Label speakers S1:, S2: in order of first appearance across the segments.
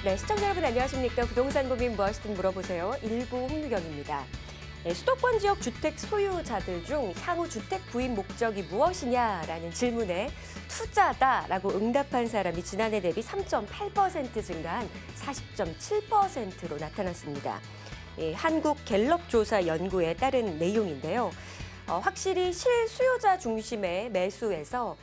S1: 네, 시청자 여러분 안녕하십니까? 부동산 고민 무엇이든 물어보세요. 일부 홍유경입니다. 네, 수도권 지역 주택 소유자들 중 향후 주택 구입 목적이 무엇이냐라는 질문에 투자다라고 응답한 사람이 지난해 대비 3.8% 증가한 40.7%로 나타났습니다. 한국갤럽조사 연구에 따른 내용인데요. 확실히 실수요자 중심의 매수에서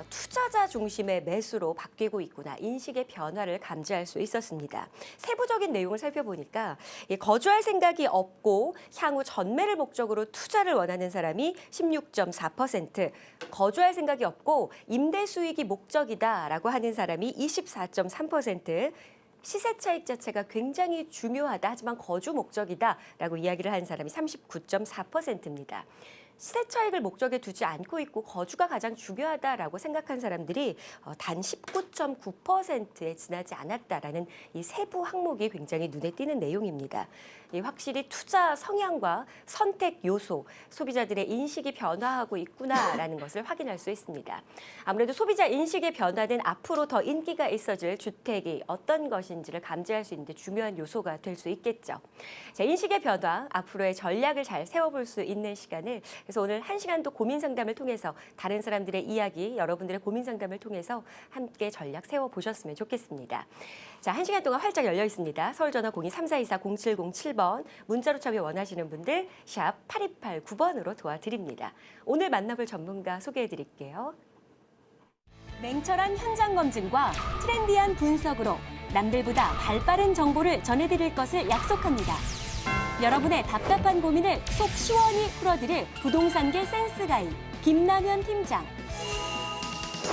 S1: 투자자 중심의 매수로 바뀌고 있구나, 인식의 변화를 감지할 수 있었습니다. 세부적인 내용을 살펴보니까 거주할 생각이 없고 향후 전매를 목적으로 투자를 원하는 사람이 16.4%, 거주할 생각이 없고 임대 수익이 목적이다라고 하는 사람이 24.3%, 시세 차익 자체가 굉장히 중요하다, 하지만 거주 목적이다라고 이야기를 한 사람이 39.4%입니다. 시세 차익을 목적에 두지 않고 있고 거주가 가장 중요하다라고 생각한 사람들이 단 19.9%에 지나지 않았다라는 이 세부 항목이 굉장히 눈에 띄는 내용입니다. 확실히 투자 성향과 선택 요소, 소비자들의 인식이 변화하고 있구나라는 것을 확인할 수 있습니다. 아무래도 소비자 인식의 변화는 앞으로 더 인기가 있어질 주택이 어떤 것인지를 감지할 수 있는 데 중요한 요소가 될 수 있겠죠. 자, 인식의 변화, 앞으로의 전략을 잘 세워볼 수 있는 시간을, 그래서 오늘 1시간도 고민 상담을 통해서 다른 사람들의 이야기, 여러분들의 고민 상담을 통해서 함께 전략 세워보셨으면 좋겠습니다. 자, 1시간 동안 활짝 열려 있습니다. 서울 전화 02-3424-0707번, 문자로 참여 원하시는 분들 샵 8289번으로 도와드립니다. 오늘 만나볼 전문가 소개해드릴게요. 냉철한 현장 검증과 트렌디한 분석으로 남들보다 발빠른 정보를 전해드릴 것을 약속합니다. 여러분의 답답한 고민을 속 시원히 풀어드릴 부동산계 센스가이 김남현 팀장.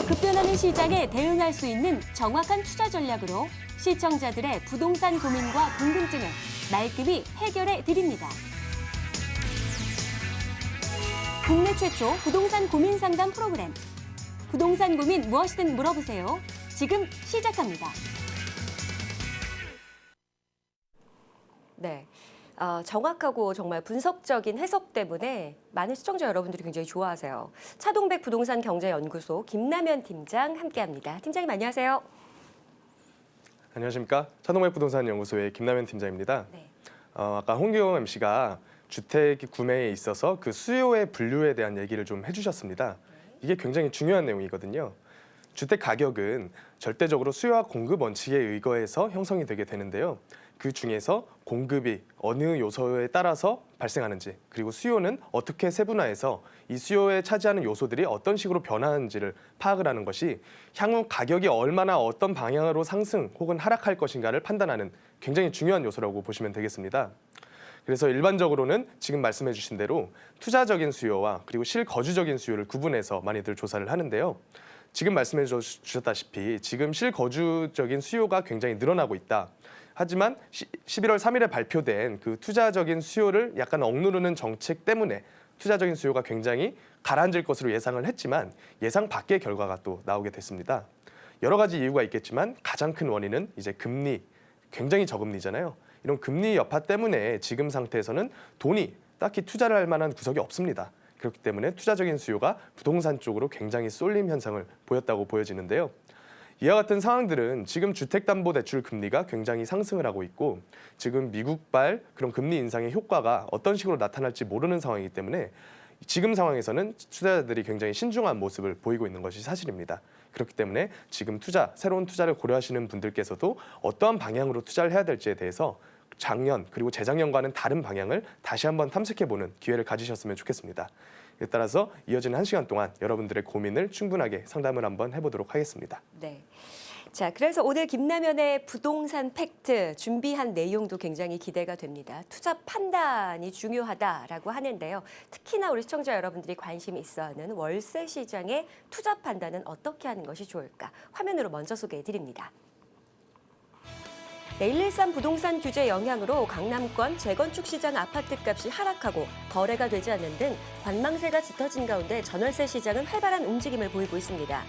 S1: 급변하는 시장에 대응할 수 있는 정확한 투자 전략으로 시청자들의 부동산 고민과 궁금증을 말끔히 해결해 드립니다. 국내 최초 부동산 고민 상담 프로그램. 부동산 고민 무엇이든 물어보세요. 지금 시작합니다. 네. 정확하고 정말 분석적인 해석 때문에 많은 시청자 여러분들이 굉장히 좋아하세요. 차동백 부동산 경제연구소 김남현 팀장 함께합니다. 팀장님 안녕하세요.
S2: 안녕하십니까. 차동백 부동산 연구소의 김남현 팀장입니다.
S1: 네.
S2: 아까 홍규영 MC가 주택 구매에 있어서 그 수요의 분류에 대한 얘기를 좀 해주셨습니다. 이게 굉장히 중요한 내용이거든요. 주택 가격은 절대적으로 수요와 공급 원칙에 의거해서 형성이 되게 되는데요. 그 중에서 공급이 어느 요소에 따라서 발생하는지, 그리고 수요는 어떻게 세분화해서 이 수요에 차지하는 요소들이 어떤 식으로 변하는지를 파악을 하는 것이 향후 가격이 얼마나 어떤 방향으로 상승 혹은 하락할 것인가를 판단하는 굉장히 중요한 요소라고 보시면 되겠습니다. 그래서 일반적으로는 지금 말씀해 주신 대로 투자적인 수요와 그리고 실거주적인 수요를 구분해서 많이들 조사를 하는데요. 지금 말씀해 주셨다시피 지금 실거주적인 수요가 굉장히 늘어나고 있다. 하지만 11월 3일에 발표된 그 투자적인 수요를 약간 억누르는 정책 때문에 투자적인 수요가 굉장히 가라앉을 것으로 예상을 했지만 예상 밖의 결과가 또 나오게 됐습니다. 여러 가지 이유가 있겠지만 가장 큰 원인은 이제 금리, 굉장히 저금리잖아요. 이런 금리 여파 때문에 지금 상태에서는 돈이 딱히 투자를 할 만한 구석이 없습니다. 그렇기 때문에 투자적인 수요가 부동산 쪽으로 굉장히 쏠림 현상을 보였다고 보여지는데요. 이와 같은 상황들은 지금 주택담보대출 금리가 굉장히 상승을 하고 있고 지금 미국발 그런 금리 인상의 효과가 어떤 식으로 나타날지 모르는 상황이기 때문에 지금 상황에서는 투자자들이 굉장히 신중한 모습을 보이고 있는 것이 사실입니다. 그렇기 때문에 지금 새로운 투자를 고려하시는 분들께서도 어떠한 방향으로 투자를 해야 될지에 대해서 작년 그리고 재작년과는 다른 방향을 다시 한번 탐색해보는 기회를 가지셨으면 좋겠습니다. 이에 따라서 이어지는 1시간 동안 여러분들의 고민을 충분하게 상담을 한번 해보도록 하겠습니다.
S1: 네. 자, 그래서 오늘 김남현의 부동산 팩트 준비한 내용도 굉장히 기대가 됩니다. 투자 판단이 중요하다라고 하는데요. 특히나 우리 시청자 여러분들이 관심 있어하는 월세 시장의 투자 판단은 어떻게 하는 것이 좋을까? 화면으로 먼저 소개해 드립니다. 113 부동산 규제 영향으로 강남권 재건축 시장 아파트값이 하락하고 거래가 되지 않는 등 관망세가 짙어진 가운데 전월세 시장은 활발한 움직임을 보이고 있습니다.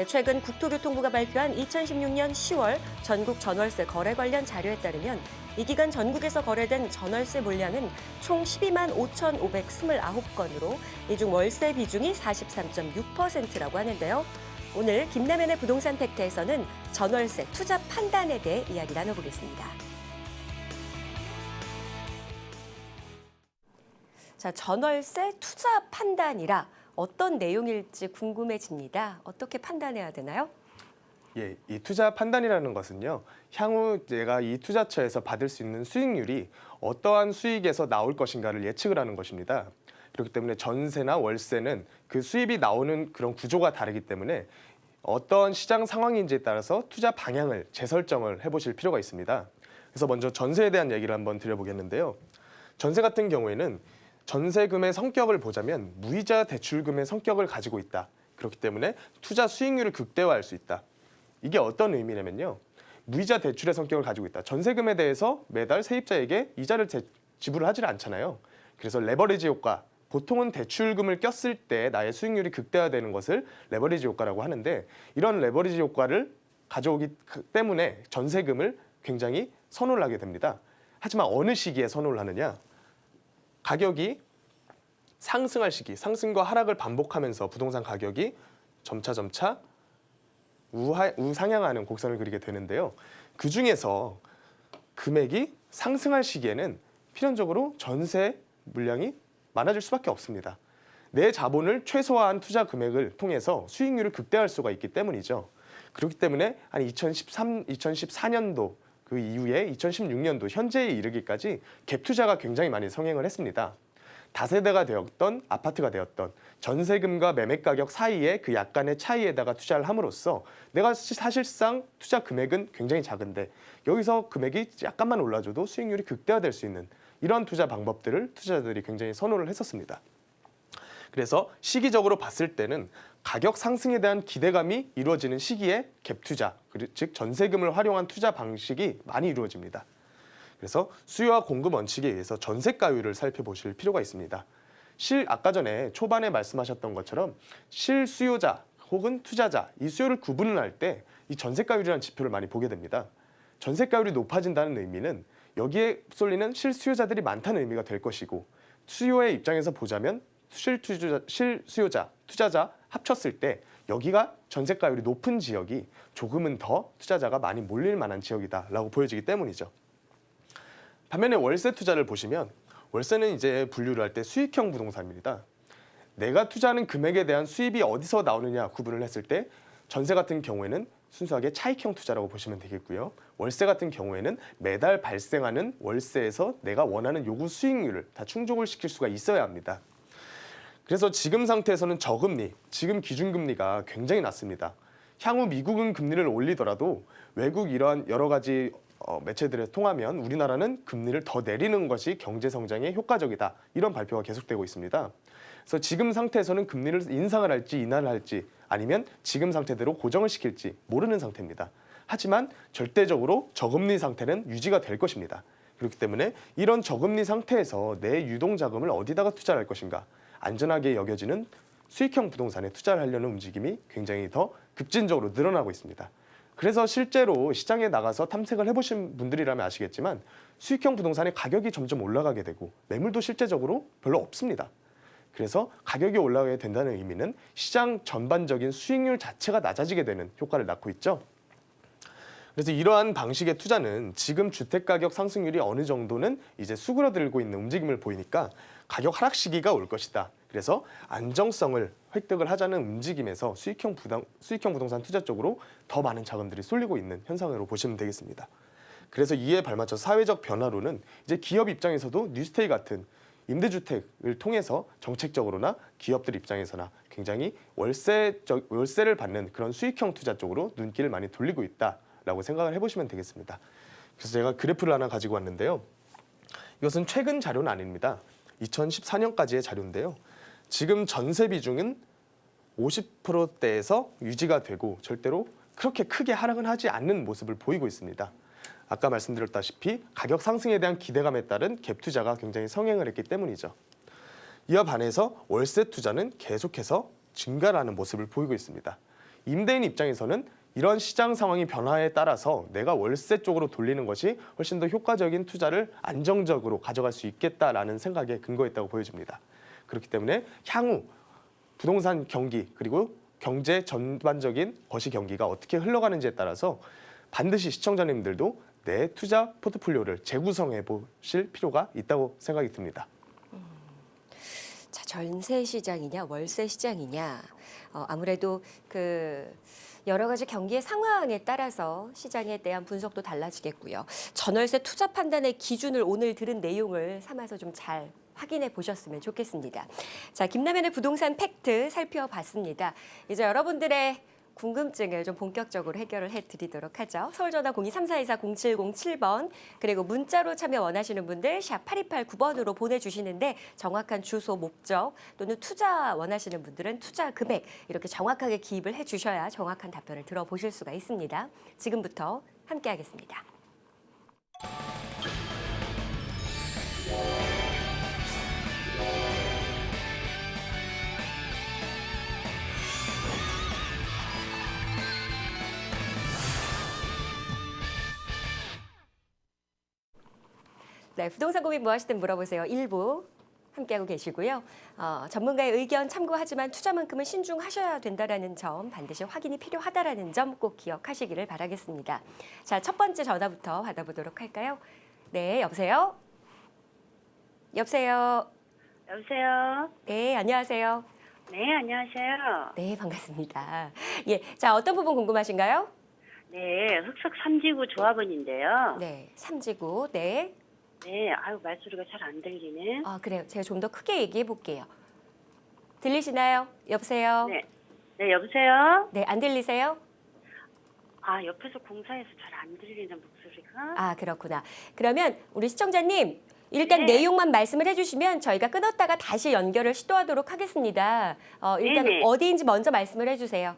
S1: 최근 국토교통부가 발표한 2016년 10월 전국 전월세 거래 관련 자료에 따르면 이 기간 전국에서 거래된 전월세 물량은 총 12만 5,529건으로 이 중 월세 비중이 43.6%라고 하는데요. 오늘 김남현의 부동산 팩트에서는 전월세 투자 판단에 대해 이야기 나눠보겠습니다. 자, 전월세 투자 판단이라 어떤 내용일지 궁금해집니다. 어떻게 판단해야 되나요?
S2: 예, 이 투자 판단이라는 것은요, 향후 내가 이 투자처에서 받을 수 있는 수익률이 어떠한 수익에서 나올 것인가를 예측을 하는 것입니다. 그렇기 때문에 전세나 월세는 그 수입이 나오는 그런 구조가 다르기 때문에 어떤 시장 상황인지에 따라서 투자 방향을 재설정을 해보실 필요가 있습니다. 그래서 먼저 전세에 대한 얘기를 한번 드려보겠는데요. 전세 같은 경우에는 전세금의 성격을 보자면 무이자 대출금의 성격을 가지고 있다. 그렇기 때문에 투자 수익률을 극대화할 수 있다. 이게 어떤 의미냐면요. 무이자 대출의 성격을 가지고 있다. 전세금에 대해서 매달 세입자에게 이자를 지불을 하지 않잖아요. 그래서 레버리지 효과, 보통은 대출금을 꼈을 때 나의 수익률이 극대화되는 것을 레버리지 효과라고 하는데, 이런 레버리지 효과를 가져오기 때문에 전세금을 굉장히 선호를 하게 됩니다. 하지만 어느 시기에 선호를 하느냐? 가격이 상승할 시기, 상승과 하락을 반복하면서 부동산 가격이 점차 우상향하는 곡선을 그리게 되는데요. 그 중에서 금액이 상승할 시기에는 필연적으로 전세 물량이 많아질 수밖에 없습니다. 내 자본을 최소화한 투자 금액을 통해서 수익률을 극대화할 수가 있기 때문이죠. 그렇기 때문에 한 2014년도 그 이후에 2016년도 현재에 이르기까지 갭 투자가 굉장히 많이 성행을 했습니다. 다세대가 되었던 아파트가 되었던 전세금과 매매 가격 사이에 그 약간의 차이에다가 투자를 함으로써 내가 사실상 투자 금액은 굉장히 작은데 여기서 금액이 약간만 올라줘도 수익률이 극대화될 수 있는 이런 투자 방법들을 투자자들이 굉장히 선호를 했었습니다. 그래서 시기적으로 봤을 때는 가격 상승에 대한 기대감이 이루어지는 시기에 갭 투자, 즉 전세금을 활용한 투자 방식이 많이 이루어집니다. 그래서 수요와 공급 원칙에 의해서 전세가율을 살펴보실 필요가 있습니다. 아까 전에 초반에 말씀하셨던 것처럼 실수요자 혹은 투자자, 이 수요를 구분을 할 때 이 전세가율이라는 지표를 많이 보게 됩니다. 전세가율이 높아진다는 의미는 여기에 쏠리는 실수요자들이 많다는 의미가 될 것이고, 수요의 입장에서 보자면 실수요자, 투자자 합쳤을 때 여기가 전세가율이 높은 지역이 조금은 더 투자자가 많이 몰릴 만한 지역이다라고 보여지기 때문이죠. 반면에 월세 투자를 보시면 월세는 이제 분류를 할 때 수익형 부동산입니다. 내가 투자하는 금액에 대한 수입이 어디서 나오느냐 구분을 했을 때 전세 같은 경우에는 순수하게 차익형 투자라고 보시면 되겠고요. 월세 같은 경우에는 매달 발생하는 월세에서 내가 원하는 요구 수익률을 다 충족을 시킬 수가 있어야 합니다. 그래서 지금 상태에서는 저금리, 지금 기준금리가 굉장히 낮습니다. 향후 미국은 금리를 올리더라도 외국 이러한 여러 가지 매체들을 통하면 우리나라는 금리를 더 내리는 것이 경제 성장에 효과적이다. 이런 발표가 계속되고 있습니다. 그래서 지금 상태에서는 금리를 인상을 할지 인하를 할지 아니면 지금 상태대로 고정을 시킬지 모르는 상태입니다. 하지만 절대적으로 저금리 상태는 유지가 될 것입니다. 그렇기 때문에 이런 저금리 상태에서 내 유동자금을 어디다가 투자를 할 것인가, 안전하게 여겨지는 수익형 부동산에 투자를 하려는 움직임이 굉장히 더 급진적으로 늘어나고 있습니다. 그래서 실제로 시장에 나가서 탐색을 해보신 분들이라면 아시겠지만 수익형 부동산의 가격이 점점 올라가게 되고 매물도 실제적으로 별로 없습니다. 그래서 가격이 올라가게 된다는 의미는 시장 전반적인 수익률 자체가 낮아지게 되는 효과를 낳고 있죠. 그래서 이러한 방식의 투자는 지금 주택가격 상승률이 어느 정도는 이제 수그러들고 있는 움직임을 보이니까 가격 하락 시기가 올 것이다. 그래서 안정성을 획득을 하자는 움직임에서 수익형 부동산 투자 쪽으로 더 많은 자금들이 쏠리고 있는 현상으로 보시면 되겠습니다. 그래서 이에 발맞춰 사회적 변화로는 이제 기업 입장에서도 뉴스테이 같은 임대주택을 통해서 정책적으로나 기업들 입장에서나 굉장히 월세를 받는 그런 수익형 투자 쪽으로 눈길을 많이 돌리고 있다라고 생각을 해보시면 되겠습니다. 그래서 제가 그래프를 하나 가지고 왔는데요. 이것은 최근 자료는 아닙니다. 2014년까지의 자료인데요. 지금 전세 비중은 50%대에서 유지가 되고 절대로 그렇게 크게 하락은 하지 않는 모습을 보이고 있습니다. 아까 말씀드렸다시피 가격 상승에 대한 기대감에 따른 갭 투자가 굉장히 성행을 했기 때문이죠. 이와 반해서 월세 투자는 계속해서 증가하는 모습을 보이고 있습니다. 임대인 입장에서는 이런 시장 상황이 변화에 따라서 내가 월세 쪽으로 돌리는 것이 훨씬 더 효과적인 투자를 안정적으로 가져갈 수 있겠다라는 생각에 근거했다고 보여집니다. 그렇기 때문에 향후 부동산 경기 그리고 경제 전반적인 거시 경기가 어떻게 흘러가는지에 따라서 반드시 시청자님들도 내 투자 포트폴리오를 재구성해 보실 필요가 있다고 생각이 듭니다.
S1: 자, 전세 시장이냐 월세 시장이냐 아무래도 그 여러 가지 경기의 상황에 따라서 시장에 대한 분석도 달라지겠고요. 전월세 투자 판단의 기준을 오늘 들은 내용을 삼아서 좀 잘 확인해 보셨으면 좋겠습니다. 자, 김남현의 부동산 팩트 살펴봤습니다. 이제 여러분들의 궁금증을 좀 본격적으로 해결을 해드리도록 하죠. 서울전화 0234240707번 그리고 문자로 참여 원하시는 분들 샵 8289번으로 보내주시는데 정확한 주소, 목적 또는 투자 원하시는 분들은 투자 금액 이렇게 정확하게 기입을 해주셔야 정확한 답변을 들어보실 수가 있습니다. 지금부터 함께하겠습니다. 네, 부동산 고민 무엇이든 물어보세요. 1부 함께하고 계시고요. 전문가의 의견 참고하지만 투자만큼은 신중하셔야 된다는 점 반드시 확인이 필요하다는 점 꼭 기억하시기를 바라겠습니다. 자, 첫 번째 전화부터 받아보도록 할까요? 네, 여보세요? 여보세요?
S3: 여보세요?
S1: 네, 안녕하세요.
S3: 네, 안녕하세요.
S1: 네, 반갑습니다. 예, 자, 어떤 부분 궁금하신가요?
S3: 네, 흑석 삼지구 조합원인데요.
S1: 네, 삼지구. 네.
S3: 네, 아유, 말소리가 잘 안 들리네.
S1: 아, 그래요. 제가 좀 더 크게 얘기해 볼게요. 들리시나요? 여보세요?
S3: 네. 네, 여보세요?
S1: 네, 안 들리세요?
S3: 아, 옆에서 공사해서 잘 안 들리는 목소리가.
S1: 아, 그렇구나. 그러면 우리 시청자님 일단
S3: 네.
S1: 내용만 말씀을 해주시면 저희가 끊었다가 다시 연결을 시도하도록 하겠습니다. 일단
S3: 네네.
S1: 어디인지 먼저 말씀을 해주세요.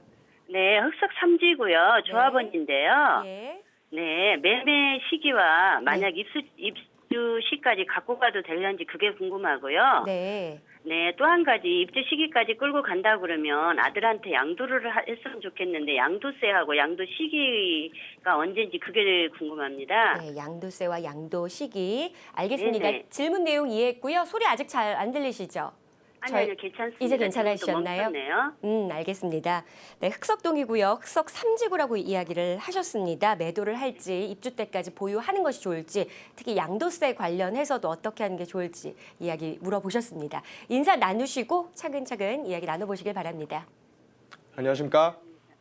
S3: 네, 흑석 삼지구요. 조합원인데요.
S1: 예.
S3: 네, 매매 시기와 만약 입주 시까지 갖고 가도 되는지 그게 궁금하고요.
S1: 네.
S3: 네, 또 한 가지 입주 시기까지 끌고 간다 그러면 아들한테 양도를 했으면 좋겠는데 양도세하고 양도 시기가 언제인지 그게 궁금합니다.
S1: 네, 양도세와 양도 시기. 알겠습니다.
S3: 네네.
S1: 질문 내용 이해했고요. 소리 아직 잘 안 들리시죠?
S3: 아니요, 괜찮습니다.
S1: 이제 괜찮으셨나요?
S3: 멈췄네요.
S1: 알겠습니다. 네, 흑석동이고요. 흑석 삼지구라고 이야기를 하셨습니다. 매도를 할지 입주 때까지 보유하는 것이 좋을지 특히 양도세 관련해서도 어떻게 하는 게 좋을지 이야기 물어보셨습니다. 인사 나누시고 차근차근 이야기 나눠보시길 바랍니다.
S2: 안녕하십니까?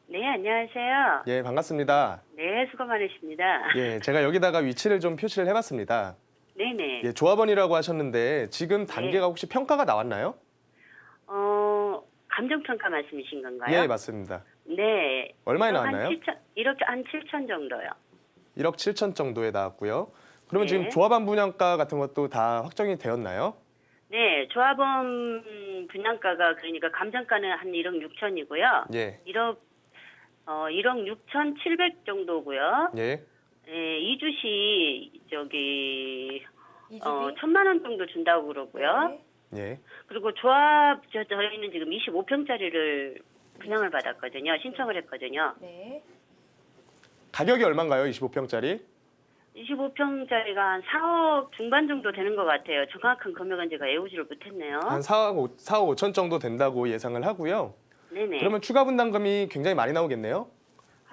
S3: 네, 안녕하세요.
S2: 예, 반갑습니다.
S3: 네, 수고 많으십니다.
S2: 예, 제가 여기다가 위치를 좀 표시를 해봤습니다.
S3: 네네.
S2: 예, 조합원이라고 하셨는데 지금 단계가 혹시 평가가 나왔나요?
S3: 감정평가 말씀이신 건가요?
S2: 예, 맞습니다.
S3: 네.
S2: 얼마에
S3: 1억
S2: 나왔나요?
S3: 한 7천, 1억 한 7천 정도요.
S2: 1억 7천 정도에 나왔고요. 그러면
S3: 네.
S2: 지금 조합원 분양가 같은 것도 다 확정이 되었나요?
S3: 네, 조합원 분양가가 그러니까 감정가는 한 1억 6천이고요.
S2: 예,
S3: 1억 6천 7백 정도고요.
S2: 예,
S3: 예, 이주시 저기
S1: 이주비?
S3: 1,000만 원 정도 준다고 그러고요.
S1: 네.
S2: 예.
S3: 그리고 저희는 지금 25평짜리를 분양을 받았거든요. 신청을 했거든요.
S1: 네.
S2: 가격이 얼마인가요? 25평짜리?
S3: 25평짜리가 한 4억 중반 정도 되는 것 같아요. 정확한 금액은 제가 외우지를 못했네요.
S2: 한 4억 5천 정도 된다고 예상을 하고요.
S3: 네네.
S2: 그러면 추가 분담금이 굉장히 많이 나오겠네요.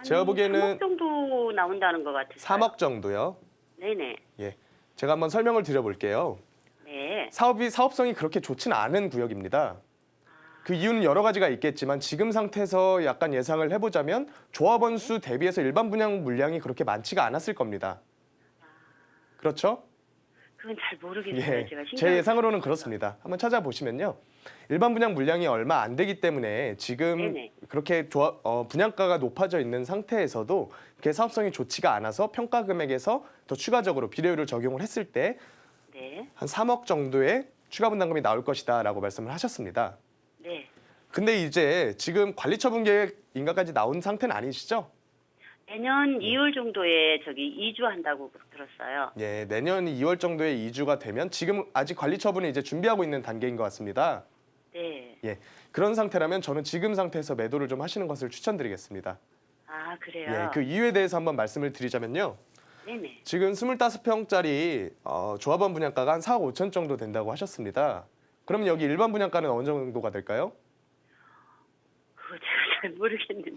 S2: 제가 보기에는
S3: 3억 정도 나온다는 것 같아요.
S2: 3억 정도요.
S3: 네네.
S2: 예, 제가 한번 설명을 드려볼게요.
S3: 네.
S2: 사업성이 그렇게 좋지는 않은 구역입니다. 그 이유는 여러 가지가 있겠지만 지금 상태에서 약간 예상을 해보자면 조합원 수 대비해서 일반 분양 물량이 그렇게 많지가 않았을 겁니다. 그렇죠?
S3: 그건 잘 모르겠어요.
S2: 예,
S3: 제가
S2: 제 예상으로는 그렇습니다. 한번 찾아보시면요. 일반 분양 물량이 얼마 안 되기 때문에 지금
S3: 네네.
S2: 그렇게 분양가가 높아져 있는 상태에서도 그게 사업성이 좋지가 않아서 평가 금액에서 더 추가적으로 비례율을 적용을 했을 때
S3: 네.
S2: 한 3억 정도의 추가 분담금이 나올 것이다라고 말씀을 하셨습니다.
S3: 네.
S2: 근데 이제 지금 관리처분 계획 인가까지 나온 상태는 아니시죠?
S3: 내년 2월 정도에 저기 이주한다고 들었어요.
S2: 예, 내년 2월 정도에 이주가 되면 지금 아직 관리처분을 이제 준비하고 있는 단계인 것 같습니다.
S3: 네.
S2: 예, 그런 상태라면 저는 지금 상태에서 매도를 좀 하시는 것을 추천드리겠습니다.
S3: 아, 그래요?
S2: 예, 그 이유에 대해서 한번 말씀을 드리자면요.
S3: 네네.
S2: 지금 25평짜리 조합원 분양가가 한 4억 5천 정도 된다고 하셨습니다. 그러면 여기 일반 분양가는 어느 정도가 될까요?
S3: 그거 제가 잘 모르겠는데.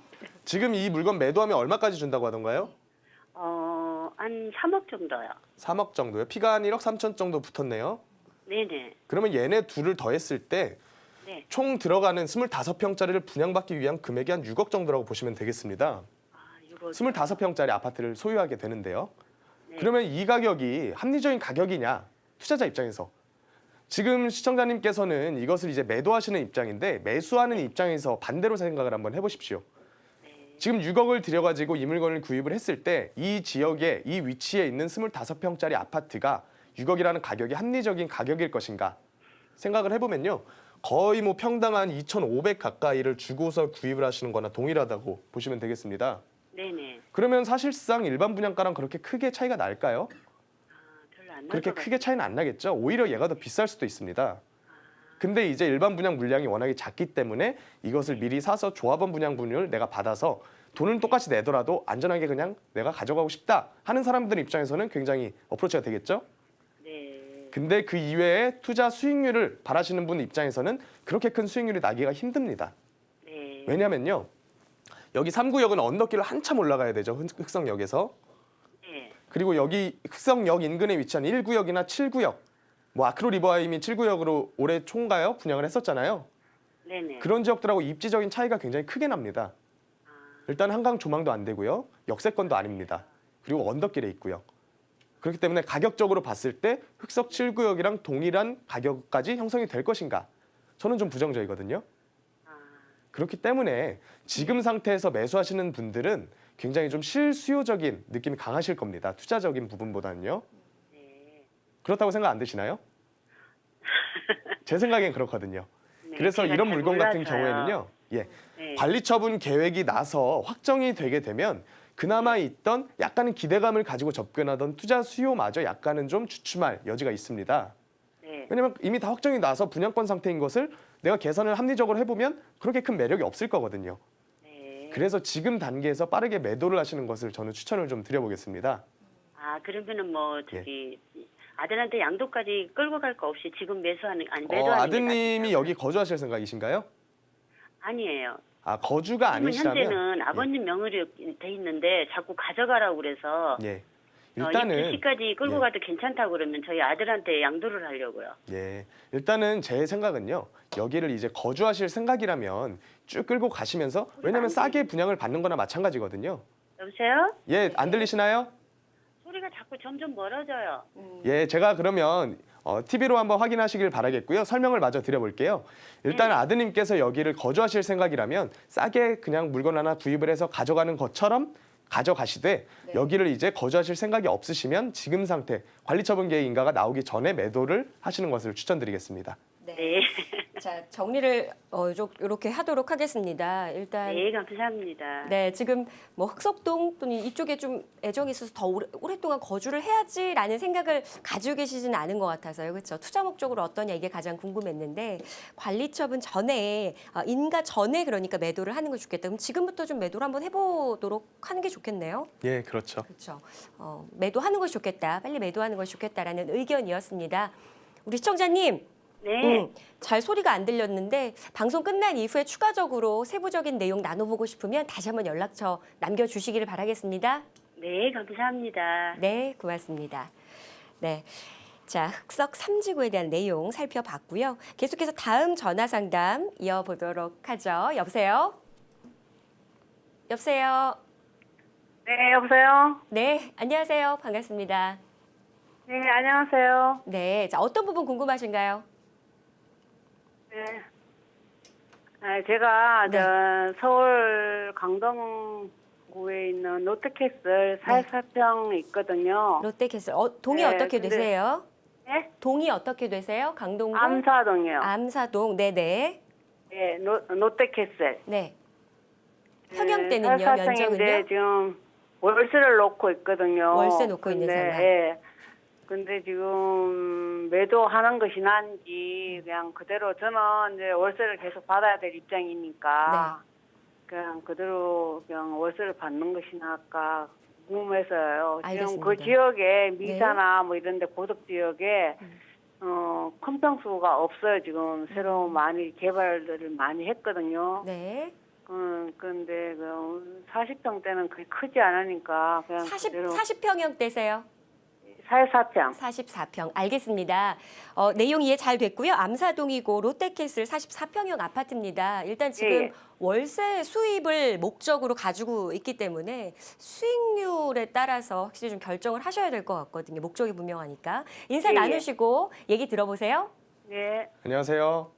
S2: 지금 이 물건 매도하면 얼마까지 준다고 하던가요?
S3: 한 3억 정도요.
S2: 3억 정도요. 피가 한 1억 3천 정도 붙었네요.
S3: 네네.
S2: 그러면 얘네 둘을 더했을 때
S3: 네.
S2: 총 들어가는 25평짜리를 분양받기 위한 금액이 한 6억 정도라고 보시면 되겠습니다.
S3: 아, 이거
S2: 25평짜리 아파트를 소유하게 되는데요.
S3: 네.
S2: 그러면 이 가격이 합리적인 가격이냐? 투자자 입장에서. 지금 시청자님께서는 이것을 이제 매도하시는 입장인데 매수하는 입장에서 반대로 생각을 한번 해보십시오. 지금 6억을 들여가지고 이 물건을 구입을 했을 때 이 지역에 이 위치에 있는 25평짜리 아파트가 6억이라는 가격이 합리적인 가격일 것인가 생각을 해보면요. 거의 뭐 평당 2,500 가까이를 주고서 구입을 하시는 거나 동일하다고 보시면 되겠습니다.
S3: 네네.
S2: 그러면 사실상 일반 분양가랑 그렇게 크게 차이가 날까요?
S3: 별로 안 날
S2: 그렇게
S3: 것
S2: 크게 차이는 안 나겠죠. 오히려 얘가 더 비쌀 수도 있습니다. 근데 이제 일반 분양 물량이 워낙에 작기 때문에 이것을 미리 사서 조합원 분양분을 내가 받아서 돈을 똑같이 내더라도 안전하게 그냥 내가 가져가고 싶다 하는 사람들 입장에서는 굉장히 어프로치가 되겠죠.
S3: 네.
S2: 근데 그 이외에 투자 수익률을 바라시는 분 입장에서는 그렇게 큰 수익률이 나기가 힘듭니다.
S3: 네.
S2: 왜냐면요. 여기 3구역은 언덕길을 한참 올라가야 되죠. 흑성역에서.
S3: 네.
S2: 그리고 여기 흑성역 인근에 위치한 1구역이나 7구역. 뭐 아크로 리버하임이 7구역으로 올해 총가요? 분양을 했었잖아요.
S3: 네네.
S2: 그런 지역들하고 입지적인 차이가 굉장히 크게 납니다. 일단 한강 조망도 안 되고요. 역세권도 아닙니다. 그리고 언덕길에 있고요. 그렇기 때문에 가격적으로 봤을 때 흑석 7구역이랑 동일한 가격까지 형성이 될 것인가? 저는 좀 부정적이거든요. 그렇기 때문에 지금 상태에서 매수하시는 분들은 굉장히 좀 실수요적인 느낌이 강하실 겁니다. 투자적인 부분보다는요.
S3: 네.
S2: 그렇다고 생각 안 드시나요? 제 생각엔 그렇거든요.
S3: 네,
S2: 그래서
S3: 제가
S2: 이런
S3: 잘
S2: 물건 같은
S3: 몰라서요.
S2: 경우에는요.
S3: 네.
S2: 관리처분 계획이 나서 확정이 되게 되면 그나마 있던 약간은 기대감을 가지고 접근하던 투자 수요마저 약간은 좀 주춤할 여지가 있습니다.
S3: 네.
S2: 왜냐면 이미 다 확정이 나서 분양권 상태인 것을 내가 계산을 합리적으로 해보면 그렇게 큰 매력이 없을 거거든요.
S3: 네.
S2: 그래서 지금 단계에서 빠르게 매도를 하시는 것을 저는 추천을 좀 드려보겠습니다.
S3: 아, 그러면은 뭐
S2: 예.
S3: 저기 아들한테 양도까지 끌고 갈 거 없이 지금 매수하는 아니 매도하는 게
S2: 아드님이
S3: 낫겠다고요?
S2: 여기 거주하실 생각이신가요?
S3: 아니에요.
S2: 아, 거주가
S3: 지금
S2: 아니시라면
S3: 현재는 아버님 명의로 돼 있는데 자꾸 가져가라고 그래서
S2: 예.
S3: 입주
S2: 일단은
S3: 시까지 끌고
S2: 예.
S3: 가도 괜찮다고 그러면 저희 아들한테 양도를 하려고요.
S2: 예. 일단은 제 생각은요. 여기를 이제 거주하실 생각이라면 쭉 끌고 가시면서 왜냐면 싸게 분양을 받는 거나 마찬가지거든요.
S3: 여보세요?
S2: 예, 안 들리시나요?
S3: 소리가 자꾸 점점 멀어져요.
S2: 예, 제가 그러면 TV로 한번 확인하시길 바라겠고요. 설명을 마저 드려볼게요. 일단 아드님께서 여기를 거주하실 생각이라면 싸게 그냥 물건 하나 구입을 해서 가져가는 것처럼 가져가시되 여기를 이제 거주하실 생각이 없으시면 지금 상태 관리처분 계획 인가가 나오기 전에 매도를 하시는 것을 추천드리겠습니다.
S3: 네.
S1: 자, 정리를 이렇게 하도록 하겠습니다. 일단
S3: 네, 감사합니다.
S1: 네, 지금 뭐 흑석동 또는 이쪽에 좀 애정이 있어서 더 오랫동안 거주를 해야지라는 생각을 가지고 계시지는 않은 것 같아서요. 그렇죠? 투자 목적으로 어떠냐 이게 가장 궁금했는데 관리처분 전에 인가 전에 그러니까 매도를 하는 게 좋겠다. 그럼 지금부터 좀 매도를 한번 해보도록 하는 게 좋겠네요.
S2: 예, 그렇죠.
S1: 그렇죠. 매도하는 것이 좋겠다. 빨리 매도하는 것이 좋겠다라는 의견이었습니다. 우리 시청자님.
S3: 네.
S1: 잘 소리가 안 들렸는데 방송 끝난 이후에 추가적으로 세부적인 내용 나눠보고 싶으면 다시 한번 연락처 남겨주시기를 바라겠습니다.
S3: 네, 감사합니다.
S1: 네, 고맙습니다. 네. 자, 흑석 3지구에 대한 내용 살펴봤고요. 계속해서 다음 전화 상담 이어보도록 하죠. 여보세요? 여보세요?
S4: 네, 여보세요?
S1: 네, 안녕하세요. 반갑습니다.
S4: 네, 안녕하세요.
S1: 네, 자, 어떤 부분 궁금하신가요?
S4: 네. 제가
S1: 네.
S4: 서울 강동구에 있는 롯데캐슬 44평 있거든요.
S1: 롯데캐슬. 동이
S4: 네,
S1: 어떻게
S4: 근데-
S1: 되세요?
S4: 네?
S1: 동이 어떻게 되세요? 강동구?
S4: 암사동이요.
S1: 암사동. 네네.
S4: 네, 롯데캐슬.
S1: 네. 평형대는요?
S4: 44평인데
S1: 면적은요?
S4: 지금 월세를 놓고 있거든요.
S1: 월세 놓고 있는 상황.
S4: 예. 근데 지금 매도하는 것이 난지 그냥 그대로 저는 이제 월세를 계속 받아야 될 입장이니까 그냥 그대로 그냥 월세를 받는 것이 나을까 궁금해서요. 지금
S1: 알겠습니다.
S4: 그 지역에 미사나 뭐 이런 데 고덕 지역에 큰 평수가 없어요. 지금 새로 많이 개발들을 많이 했거든요.
S1: 네.
S4: 근데 40평대는 그렇게 크지 않으니까 그냥
S1: 40평형대세요?
S4: 44평.
S1: 44평. 알겠습니다. 내용 이해 잘 됐고요. 암사동이고 롯데캐슬 44평형 아파트입니다. 일단 지금
S4: 예.
S1: 월세 수입을 목적으로 가지고 있기 때문에 수익률에 따라서 확실히 좀 결정을 하셔야 될 것 같거든요. 목적이 분명하니까. 인사
S4: 예, 예.
S1: 나누시고 얘기 들어보세요.
S4: 네.
S2: 안녕하세요.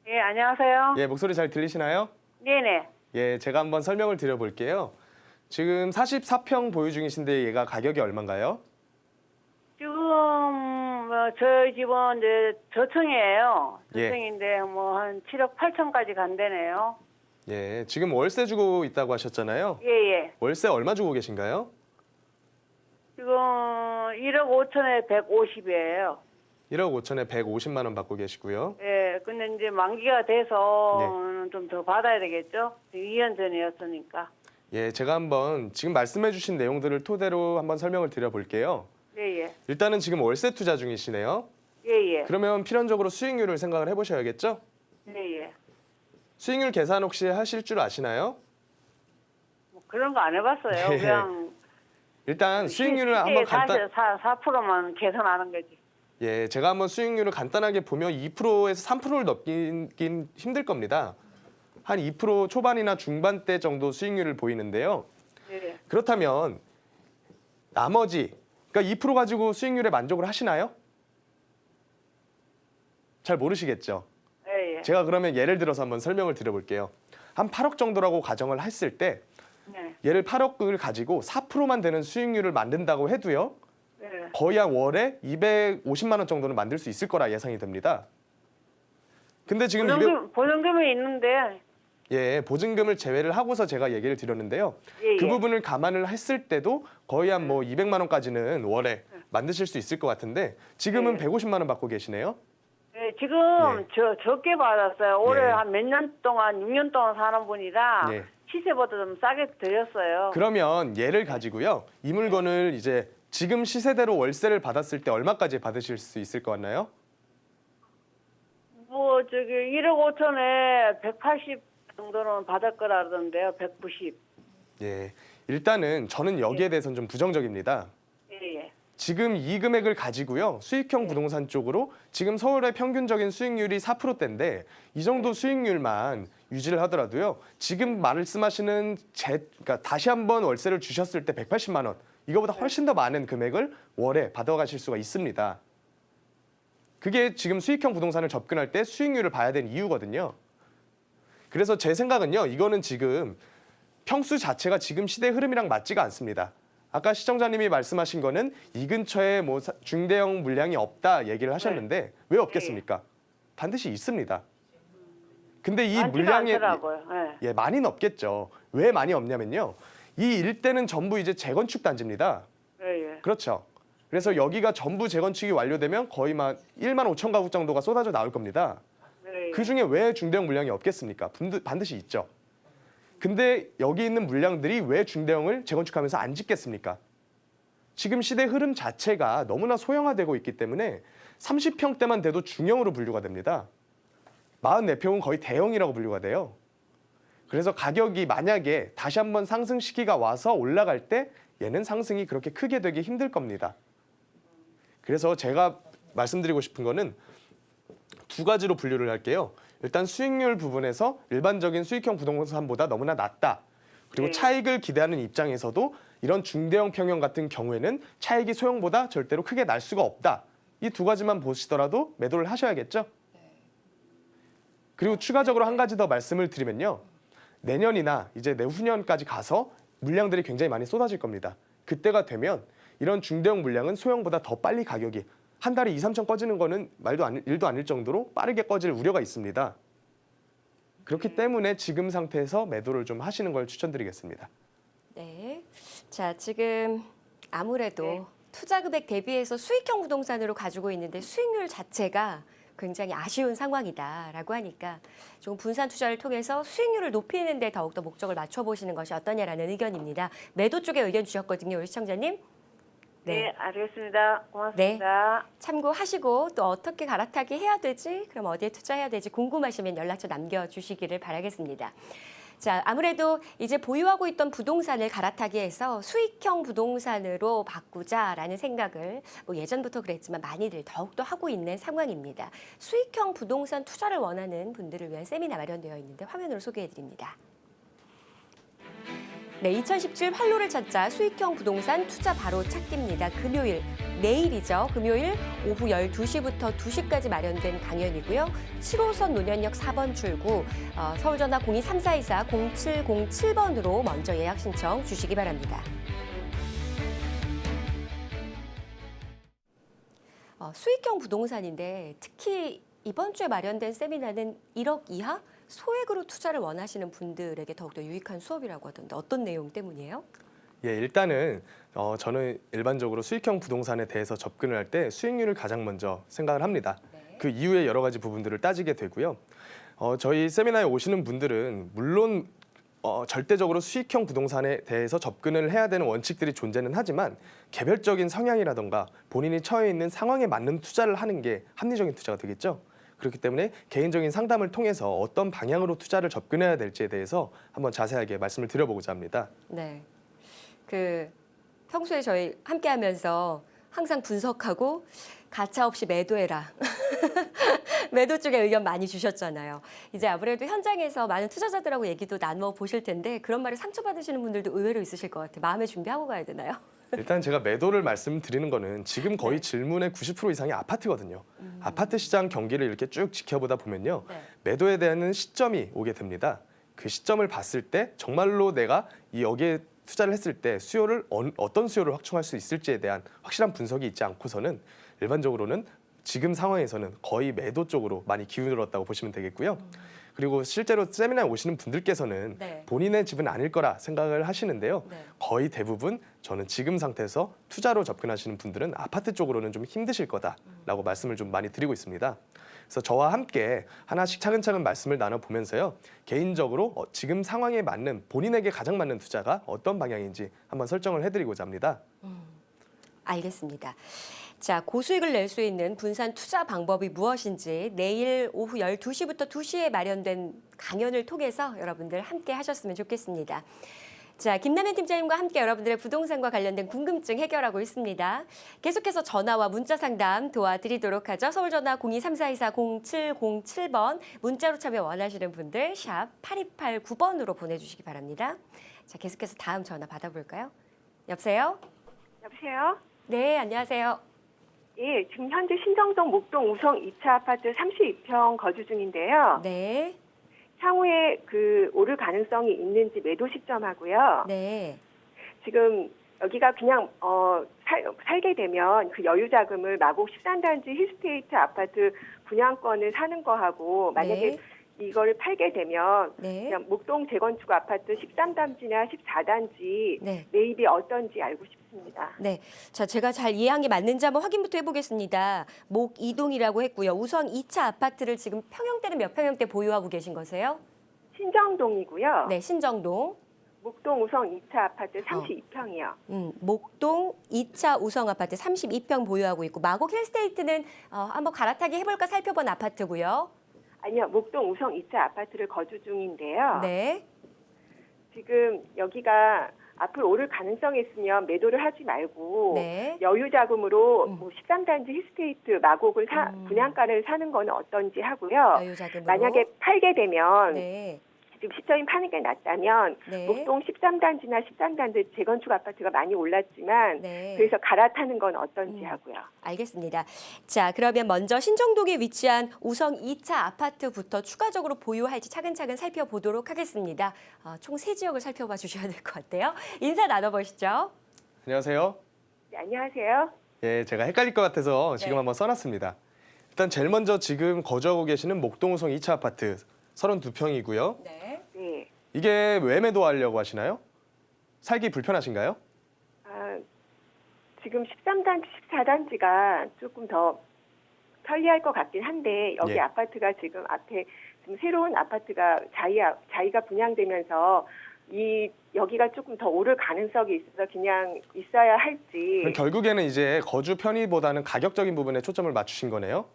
S4: 예, 안녕하세요.
S2: 예, 목소리 잘 들리시나요?
S4: 네네.
S2: 예, 제가 한번 설명을 드려볼게요. 지금 44평 보유 중이신데 얘가 가격이 얼마인가요?
S4: 지금 저희 집은 이제 저층이에요.
S2: 예.
S4: 저층인데 한 7억 8천까지 간대네요.
S2: 예, 지금 월세 주고 있다고 하셨잖아요.
S4: 예예.
S2: 월세 얼마 주고 계신가요?
S4: 지금 1억 5천에 150이에요.
S2: 1억 5천에 150만 원 받고 계시고요.
S4: 예, 근데 이제 만기가 돼서
S2: 네.
S4: 좀 더 받아야 되겠죠? 2년 전이었으니까.
S2: 예, 제가 한번 지금 말씀해 주신 내용들을 토대로 한번 설명을 드려볼게요.
S4: 예예.
S2: 일단은 지금 월세 투자 중이시네요.
S4: 예예.
S2: 그러면 필연적으로 수익률을 생각을 해보셔야겠죠?
S4: 예예.
S2: 수익률 계산 혹시 하실 줄 아시나요?
S4: 뭐 그런 거 안 해봤어요.
S2: 예.
S4: 그냥
S2: 일단 수익률을 한번 간단
S4: 4%만 계산하는 거지.
S2: 예, 제가 한번 수익률을 간단하게 보면 2%에서 3%를 넘기긴 힘들 겁니다. 한 2% 초반이나 중반대 정도 수익률을 보이는데요.
S4: 예.
S2: 그렇다면 나머지 그러니까 2% 가지고 수익률에 만족을 하시나요? 잘 모르시겠죠?
S4: 예예.
S2: 제가 그러면 예를 들어서 한번 설명을 드려볼게요. 한 8억 정도라고 가정을 했을 때
S4: 네.
S2: 얘를 8억을 가지고 4%만 되는 수익률을 만든다고 해도요.
S4: 예.
S2: 거의 한 월에 250만 원 정도는 만들 수 있을 거라 예상이 됩니다. 근데 지금
S4: 보증금이 있는데.
S2: 예, 보증금을 제외를 하고서 제가 얘기를 드렸는데요.
S4: 예,
S2: 그
S4: 예.
S2: 부분을 감안을 했을 때도 거의 한 뭐 200만 원까지는 월에 만드실 수 있을 것 같은데 지금은
S4: 예.
S2: 150만 원 받고 계시네요.
S4: 예, 지금
S2: 예.
S4: 적게 받았어요. 올해
S2: 예.
S4: 한 몇 년 동안 6년 동안 사는 분이라
S2: 예.
S4: 시세보다 좀 싸게 드렸어요.
S2: 그러면 얘를 가지고요. 이 물건을 이제 지금 시세대로 월세를 받았을 때 얼마까지 받으실 수 있을 것 같나요?
S4: 뭐 1억 5천에 180 정도는 받을 거라던데요. 190.
S2: 예. 일단은 저는 여기에 대해서는 좀 부정적입니다.
S4: 예예.
S2: 지금 이 금액을 가지고요. 수익형 부동산 쪽으로 지금 서울의 평균적인 수익률이 4%대인데 이 정도 수익률만 유지를 하더라도요. 지금 말씀하시는 그러니까 다시 한번 월세를 주셨을 때 180만 원 이거보다 훨씬 더 많은 금액을 월에 받아가실 수가 있습니다. 그게 지금 수익형 부동산을 접근할 때 수익률을 봐야 되는 이유거든요. 그래서 제 생각은요. 이거는 지금 평수 자체가 지금 시대 흐름이랑 맞지가 않습니다. 아까 시청자님이 말씀하신 거는 이 근처에 뭐 중대형 물량이 없다 얘기를 하셨는데 왜 없겠습니까? 반드시 있습니다. 근데 이 물량이 예, 많이는 없겠죠. 왜 많이 없냐면요. 이 일대는 전부 이제 재건축 단지입니다.
S4: 예.
S2: 그렇죠. 그래서 여기가 전부 재건축이 완료되면 거의 막 1만 5천 가구 정도가 쏟아져 나올 겁니다. 그중에 왜 중대형 물량이 없겠습니까? 반드시 있죠. 근데 여기 있는 물량들이 왜 중대형을 재건축하면서 안 짓겠습니까? 지금 시대 흐름 자체가 너무나 소형화되고 있기 때문에 30평대만 돼도 중형으로 분류가 됩니다. 44평은 거의 대형이라고 분류가 돼요. 그래서 가격이 만약에 다시 한번 상승 시기가 와서 올라갈 때 얘는 상승이 그렇게 크게 되기 힘들 겁니다. 그래서 제가 말씀드리고 싶은 거는 두 가지로 분류를 할게요. 일단 수익률 부분에서 일반적인 수익형 부동산보다 너무나 낮다. 그리고 차익을 기대하는 입장에서도 이런 중대형 평형 같은 경우에는 차익이 소형보다 절대로 크게 날 수가 없다. 이 두 가지만 보시더라도 매도를 하셔야겠죠. 그리고 추가적으로 한 가지 더 말씀을 드리면요. 내년이나 이제 내후년까지 가서 물량들이 굉장히 많이 쏟아질 겁니다. 그때가 되면 이런 중대형 물량은 소형보다 더 빨리 가격이 한 달에 2, 3천 꺼지는 거는 일도 아닐 정도로 빠르게 꺼질 우려가 있습니다. 그렇기 때문에 지금 상태에서 매도를 좀 하시는 걸 추천드리겠습니다.
S1: 네. 자, 지금 아무래도 투자 금액 대비해서 수익형 부동산으로 가지고 있는데 수익률 자체가 굉장히 아쉬운 상황이다라고 하니까 좀 분산 투자를 통해서 수익률을 높이는 데 더욱더 목적을 맞춰보시는 것이 어떠냐라는 의견입니다. 매도 쪽에 의견 주셨거든요, 우리 시청자님.
S4: 네, 알겠습니다. 고맙습니다.
S1: 참고하시고 또 어떻게 갈아타기 해야 되지? 그럼 어디에 투자해야 되지? 궁금하시면 연락처 남겨주시기를 바라겠습니다. 자, 아무래도 이제 보유하고 있던 부동산을 갈아타기 해서 수익형 부동산으로 바꾸자라는 생각을 뭐 예전부터 그랬지만 많이들 더욱더 하고 있는 상황입니다. 수익형 부동산 투자를 원하는 분들을 위한 세미나 마련되어 있는데 화면으로 소개해 드립니다. 네, 2017 활로를 찾자 수익형 부동산 투자 바로 찾기입니다. 금요일, 내일이죠. 금요일 오후 12시부터 2시까지 마련된 강연이고요. 7호선 논현역 4번 출구, 서울전화 02-3424-0707번으로 먼저 예약 신청 주시기 바랍니다. 수익형 부동산인데 특히 이번 주에 마련된 세미나는 1억 이하 소액으로 투자를 원하시는 분들에게 더욱더 유익한 수업이라고 하던데 어떤 내용 때문이에요?
S2: 예, 일단은 저는 일반적으로 수익형 부동산에 대해서 접근을 할 때 수익률을 가장 먼저 생각을 합니다.
S1: 네.
S2: 그 이후에 여러 가지 부분들을 따지게 되고요. 저희 세미나에 오시는 분들은 물론 절대적으로 수익형 부동산에 대해서 접근을 해야 되는 원칙들이 존재는 하지만 개별적인 성향이라던가 본인이 처해 있는 상황에 맞는 투자를 하는 게 합리적인 투자가 되겠죠. 그렇기 때문에 개인적인 상담을 통해서 어떤 방향으로 투자를 접근해야 될지에 대해서 한번 자세하게 말씀을 드려보고자 합니다.
S1: 네. 평소에 저희 함께 하면서 항상 분석하고 가차 없이 매도해라. 매도 쪽에 의견 많이 주셨잖아요. 이제 아무래도 현장에서 많은 투자자들하고 얘기도 나눠 보실 텐데 그런 말에 상처받으시는 분들도 의외로 있으실 것 같아요. 마음의 준비하고 가야 되나요?
S2: 일단 제가 매도를 말씀드리는 거는 지금 거의 질문의 90% 이상이 아파트거든요. 아파트 시장 경기를 이렇게 쭉 지켜보다 보면요.
S1: 네.
S2: 매도에 대한 시점이 오게 됩니다. 그 시점을 봤을 때 정말로 내가 여기에 투자를 했을 때 수요를 어떤 수요를 확충할 수 있을지에 대한 확실한 분석이 있지 않고서는 일반적으로는 지금 상황에서는 거의 매도 쪽으로 많이 기울었다고 보시면 되겠고요. 그리고 실제로 세미나에 오시는 분들께서는
S1: 네.
S2: 본인의 집은 아닐 거라 생각을 하시는데요.
S1: 네.
S2: 거의 대부분 저는 지금 상태에서 투자로 접근하시는 분들은 아파트 쪽으로는 좀 힘드실 거다라고 말씀을 좀 많이 드리고 있습니다. 그래서 저와 함께 하나씩 차근차근 말씀을 나눠보면서요. 개인적으로 지금 상황에 맞는 본인에게 가장 맞는 투자가 어떤 방향인지 한번 설정을 해드리고자 합니다.
S1: 알겠습니다. 자, 고수익을 낼 수 있는 분산 투자 방법이 무엇인지 내일 오후 12시부터 2시에 마련된 강연을 통해서 여러분들 함께 하셨으면 좋겠습니다. 자, 김남현 팀장님과 함께 여러분들의 부동산과 관련된 궁금증 해결하고 있습니다. 계속해서 전화와 문자 상담 도와드리도록 하죠. 서울전화 02-3424-0707번 문자로 참여 원하시는 분들 샵 8289번으로 보내주시기 바랍니다. 자, 계속해서 다음 전화 받아볼까요? 여보세요?
S5: 여보세요?
S1: 네, 안녕하세요.
S5: 예, 지금 현재 신정동 목동 우성 2차 아파트 32평 거주 중인데요.
S1: 네,
S5: 향후에 오를 가능성이 있는지 매도 시점하고요.
S1: 네,
S5: 지금 여기가 그냥 살게 되면 그 여유 자금을 마곡 13단지 힐스테이트 아파트 분양권을 사는 거하고 만약에
S1: 네.
S5: 이거를 팔게 되면
S1: 네.
S5: 그냥 목동 재건축 아파트 13단지나 14단지
S1: 네.
S5: 매입이 어떤지 알고 싶습니다.
S1: 네. 자, 제가 잘 이해한 게 맞는지 한번 확인부터 해보겠습니다. 목 이동이라고 했고요. 우선 2차 아파트를 지금 평형대는 몇 평형대 보유하고 계신 거세요?
S5: 신정동이고요.
S1: 네, 신정동.
S5: 목동 우성 2차 아파트 32평이요.
S1: 목동 2차 우성 아파트 32평 보유하고 있고 마곡 힐스테이트는 한번 갈아타기 해볼까 살펴본 아파트고요.
S5: 아니요, 목동 우성 2차 아파트를 거주 중인데요.
S1: 네.
S5: 지금 여기가 앞으로 오를 가능성이 있으면 매도를 하지 말고
S1: 네.
S5: 여유 자금으로 뭐 13단지 힐스테이트 마곡을 분양가를 사는 거는 어떤지 하고요.
S1: 여유자금으로.
S5: 만약에 팔게 되면
S1: 네.
S5: 지금 시점이 파는 게 낫다면
S1: 네.
S5: 목동 13단지나 13단지 재건축 아파트가 많이 올랐지만
S1: 네.
S5: 그래서 갈아타는 건 어떤지 하고요.
S1: 알겠습니다. 자, 그러면 먼저 신정동에 위치한 우성 2차 아파트부터 추가적으로 보유할지 차근차근 살펴보도록 하겠습니다. 총 3지역을 살펴봐 주셔야 될 것 같아요. 인사 나눠보시죠.
S2: 안녕하세요.
S5: 네, 안녕하세요.
S2: 예, 제가 헷갈릴 것 같아서 지금
S1: 네.
S2: 한번 써놨습니다. 일단 제일 먼저 지금 거주하고 계시는 목동우성 2차 아파트 32평이고요.
S1: 네.
S5: 네.
S2: 이게 왜 매도하려고 하시나요? 살기 불편하신가요?
S5: 지금 13단지, 14단지가 조금 더 편리할 것 같긴 한데 여기
S2: 예.
S5: 아파트가 지금 앞에 지금 새로운 아파트가 자기가 분양되면서 여기가 조금 더 오를 가능성이 있어서 그냥 있어야 할지.
S2: 그럼 결국에는 이제 거주 편의보다는 가격적인 부분에 초점을 맞추신 거네요.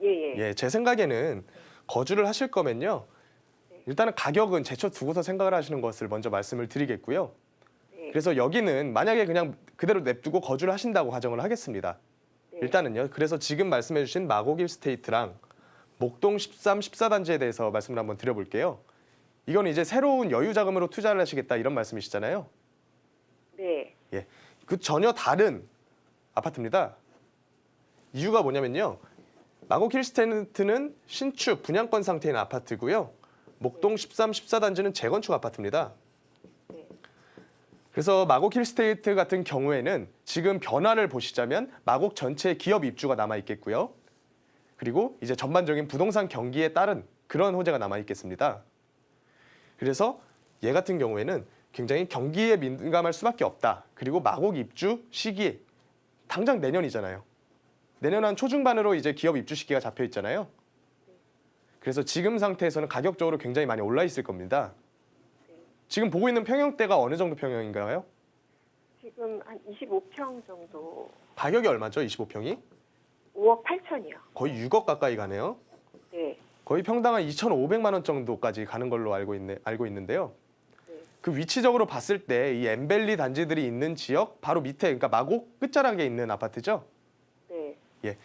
S5: 예.
S2: 예, 제 생각에는 거주를 하실 거면요. 일단은 가격은 제쳐 두고서 생각을 하시는 것을 먼저 말씀을 드리겠고요.
S5: 네.
S2: 그래서 여기는 만약에 그냥 그대로 냅두고 거주를 하신다고 가정을 하겠습니다.
S5: 네.
S2: 일단은요. 그래서 지금 말씀해 주신 마곡 힐스테이트랑 목동 13, 14단지에 대해서 말씀을 한번 드려볼게요. 이건 이제 새로운 여유 자금으로 투자를 하시겠다 이런 말씀이시잖아요.
S5: 네.
S2: 예. 그 전혀 다른 아파트입니다. 이유가 뭐냐면요. 마곡 힐스테이트는 신축 분양권 상태인 아파트고요. 목동 13, 14단지는 재건축 아파트입니다.
S5: 네.
S2: 그래서 마곡 힐스테이트 같은 경우에는 지금 변화를 보시자면 마곡 전체 기업 입주가 남아 있겠고요. 그리고 이제 전반적인 부동산 경기에 따른 그런 호재가 남아 있겠습니다. 그래서 얘 같은 경우에는 굉장히 경기에 민감할 수밖에 없다. 그리고 마곡 입주 시기 당장 내년이잖아요. 내년 한 초중반으로 이제 기업 입주 시기가 잡혀 있잖아요. 그래서 지금 상태에서는 가격적으로 굉장히 많이 올라 있을 겁니다. 지금 보고 있는 평형대가 어느 정도 평형인가요?
S5: 지금 한 25평 정도,
S2: 가격이 얼마죠? 25평이?
S5: 5억 8천이요.
S2: 거의 6억 가까이 가네요.
S5: 네.
S2: 거의 평당 한 2,500만 원 정도까지 가는 걸로 알고 있는데요.
S5: 네.
S2: 그 위치적으로 봤을 때 이 엠벨리 단지들이 있는 지역 바로 밑에 그러니까 마곡 끝자락에 있는 아파트죠.
S5: 네.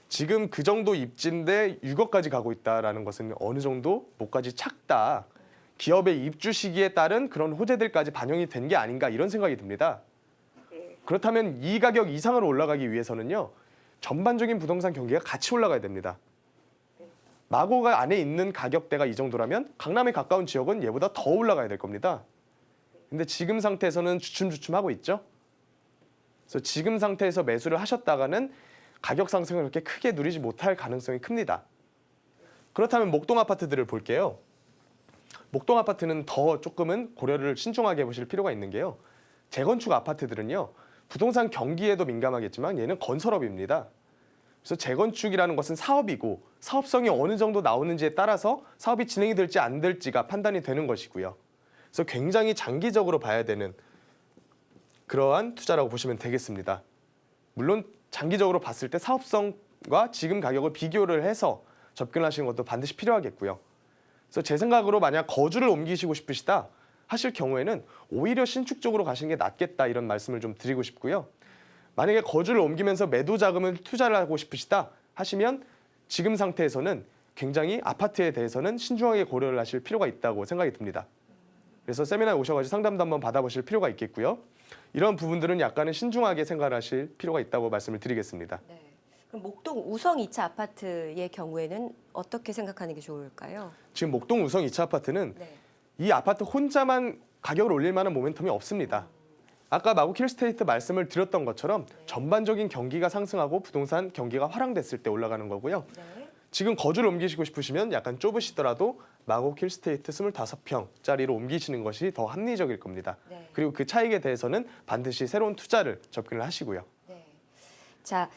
S2: 지금 그 정도 입지인데 6억까지 가고 있다라는 것은 어느 정도 목까지 착다. 기업의 입주 시기에 따른 그런 호재들까지 반영이 된 게 아닌가 이런 생각이 듭니다.
S5: 네.
S2: 그렇다면 이 가격 이상으로 올라가기 위해서는요. 전반적인 부동산 경기가 같이 올라가야 됩니다. 마곡 안에 있는 가격대가 이 정도라면 강남에 가까운 지역은 얘보다 더 올라가야 될 겁니다. 근데 지금 상태에서는 주춤주춤하고 있죠. 그래서 지금 상태에서 매수를 하셨다가는 가격 상승을 그렇게 크게 누리지 못할 가능성이 큽니다. 그렇다면 목동 아파트들을 볼게요. 목동 아파트는 더 조금은 고려를 신중하게 해보실 필요가 있는 게요. 재건축 아파트들은요. 부동산 경기에도 민감하겠지만 얘는 건설업입니다. 그래서 재건축이라는 것은 사업이고 사업성이 어느 정도 나오는지에 따라서 사업이 진행이 될지 안 될지가 판단이 되는 것이고요. 그래서 굉장히 장기적으로 봐야 되는 그러한 투자라고 보시면 되겠습니다. 물론 장기적으로 봤을 때 사업성과 지금 가격을 비교를 해서 접근하시는 것도 반드시 필요하겠고요. 그래서 제 생각으로 만약 거주를 옮기시고 싶으시다 하실 경우에는 오히려 신축 쪽으로 가시는 게 낫겠다 이런 말씀을 좀 드리고 싶고요. 만약에 거주를 옮기면서 매도 자금을 투자를 하고 싶으시다 하시면 지금 상태에서는 굉장히 아파트에 대해서는 신중하게 고려를 하실 필요가 있다고 생각이 듭니다. 그래서 세미나에 오셔가지고 상담도 한번 받아보실 필요가 있겠고요. 이런 부분들은 약간은 신중하게 생각을 하실 필요가 있다고 말씀을 드리겠습니다.
S1: 네. 그럼 목동 우성 2차 아파트의 경우에는 어떻게 생각하는 게 좋을까요?
S2: 지금 목동 우성 2차 아파트는
S1: 네.
S2: 이 아파트 혼자만 가격을 올릴 만한 모멘텀이 없습니다. 아까 마곡 힐스테이트 말씀을 드렸던 것처럼 전반적인 경기가 상승하고 부동산 경기가 화랑됐을 때 올라가는 거고요.
S1: 네.
S2: 지금 거주를 옮기시고 싶으시면 약간 좁으시더라도 마곡 힐스테이트 25평짜리로 옮기시는 것이 더 합리적일 겁니다.
S1: 네.
S2: 그리고 그 차익에 대해서는 반드시 새로운 투자를 접근을 하시고요.
S1: 네. 자,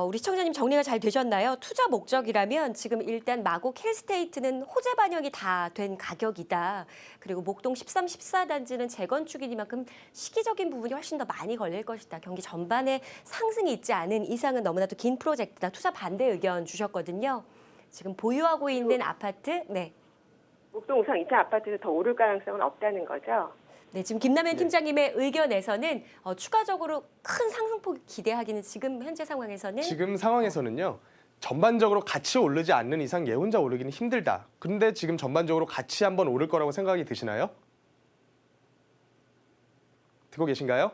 S1: 우리 시청자님 정리가 잘 되셨나요? 투자 목적이라면 지금 일단 마곡 힐스테이트는 호재 반영이 다 된 가격이다. 그리고 목동 13, 14단지는 재건축이니만큼 시기적인 부분이 훨씬 더 많이 걸릴 것이다. 경기 전반에 상승이 있지 않은 이상은 너무나도 긴 프로젝트다. 투자 반대 의견 주셨거든요. 지금 보유하고 있는 아파트, 네.
S5: 목동 우성 2차 아파트에서 더 오를 가능성은 없다는 거죠?
S1: 네, 지금 김남현 팀장님의 의견에서는 추가적으로 큰 상승폭 기대하기는 지금 현재 상황에서는
S2: 지금 상황에서는요. 전반적으로 같이 오르지 않는 이상 얘 혼자 오르기는 힘들다. 그런데 지금 전반적으로 같이 한번 오를 거라고 생각이 드시나요? 듣고 계신가요?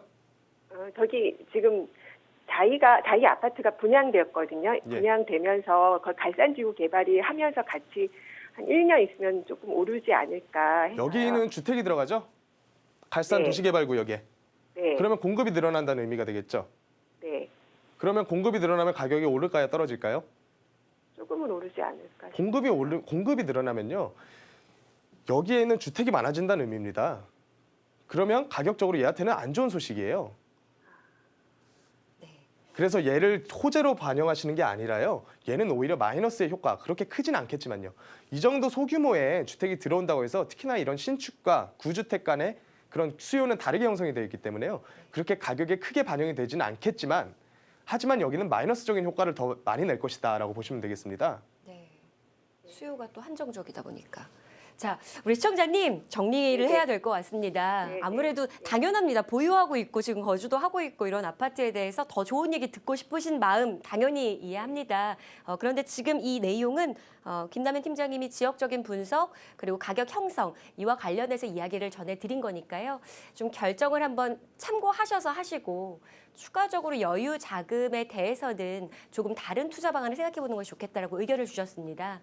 S5: 저기 지금 자이 아파트가 분양되었거든요.
S2: 예.
S5: 분양되면서 그 갈산지구 개발이 하면서 같이 한 1년 있으면 조금 오르지 않을까 해서요.
S2: 여기는 주택이 들어가죠? 갈산
S5: 네.
S2: 도시개발구역에.
S5: 네.
S2: 그러면 공급이 늘어난다는 의미가 되겠죠?
S5: 네.
S2: 그러면 공급이 늘어나면 가격이 오를까요? 떨어질까요?
S5: 조금은 오르지 않을까 싶어요.
S2: 공급이 늘어나면요. 여기에는 주택이 많아진다는 의미입니다. 그러면 가격적으로 얘한테는 안 좋은 소식이에요.
S1: 네.
S2: 그래서 얘를 호재로 반영하시는 게 아니라요. 얘는 오히려 마이너스의 효과 그렇게 크진 않겠지만요. 이 정도 소규모의 주택이 들어온다고 해서 특히나 이런 신축과 구주택 간의 그런 수요는 다르게 형성이 되어 있기 때문에요. 그렇게 가격에 크게 반영이 되지는 않겠지만 하지만 여기는 마이너스적인 효과를 더 많이 낼 것이다 라고 보시면 되겠습니다.
S1: 네. 수요가 또 한정적이다 보니까. 자, 우리 시청자님 정리를
S5: 네네.
S1: 해야 될 것 같습니다.
S5: 네네.
S1: 아무래도 당연합니다. 보유하고 있고 지금 거주도 하고 있고 이런 아파트에 대해서 더 좋은 얘기 듣고 싶으신 마음 당연히 이해합니다. 그런데 지금 이 내용은 김남현 팀장님이 지역적인 분석 그리고 가격 형성 이와 관련해서 이야기를 전해드린 거니까요. 좀 결정을 한번 참고하셔서 하시고 추가적으로 여유 자금에 대해서는 조금 다른 투자 방안을 생각해보는 것이 좋겠다라고 의견을 주셨습니다.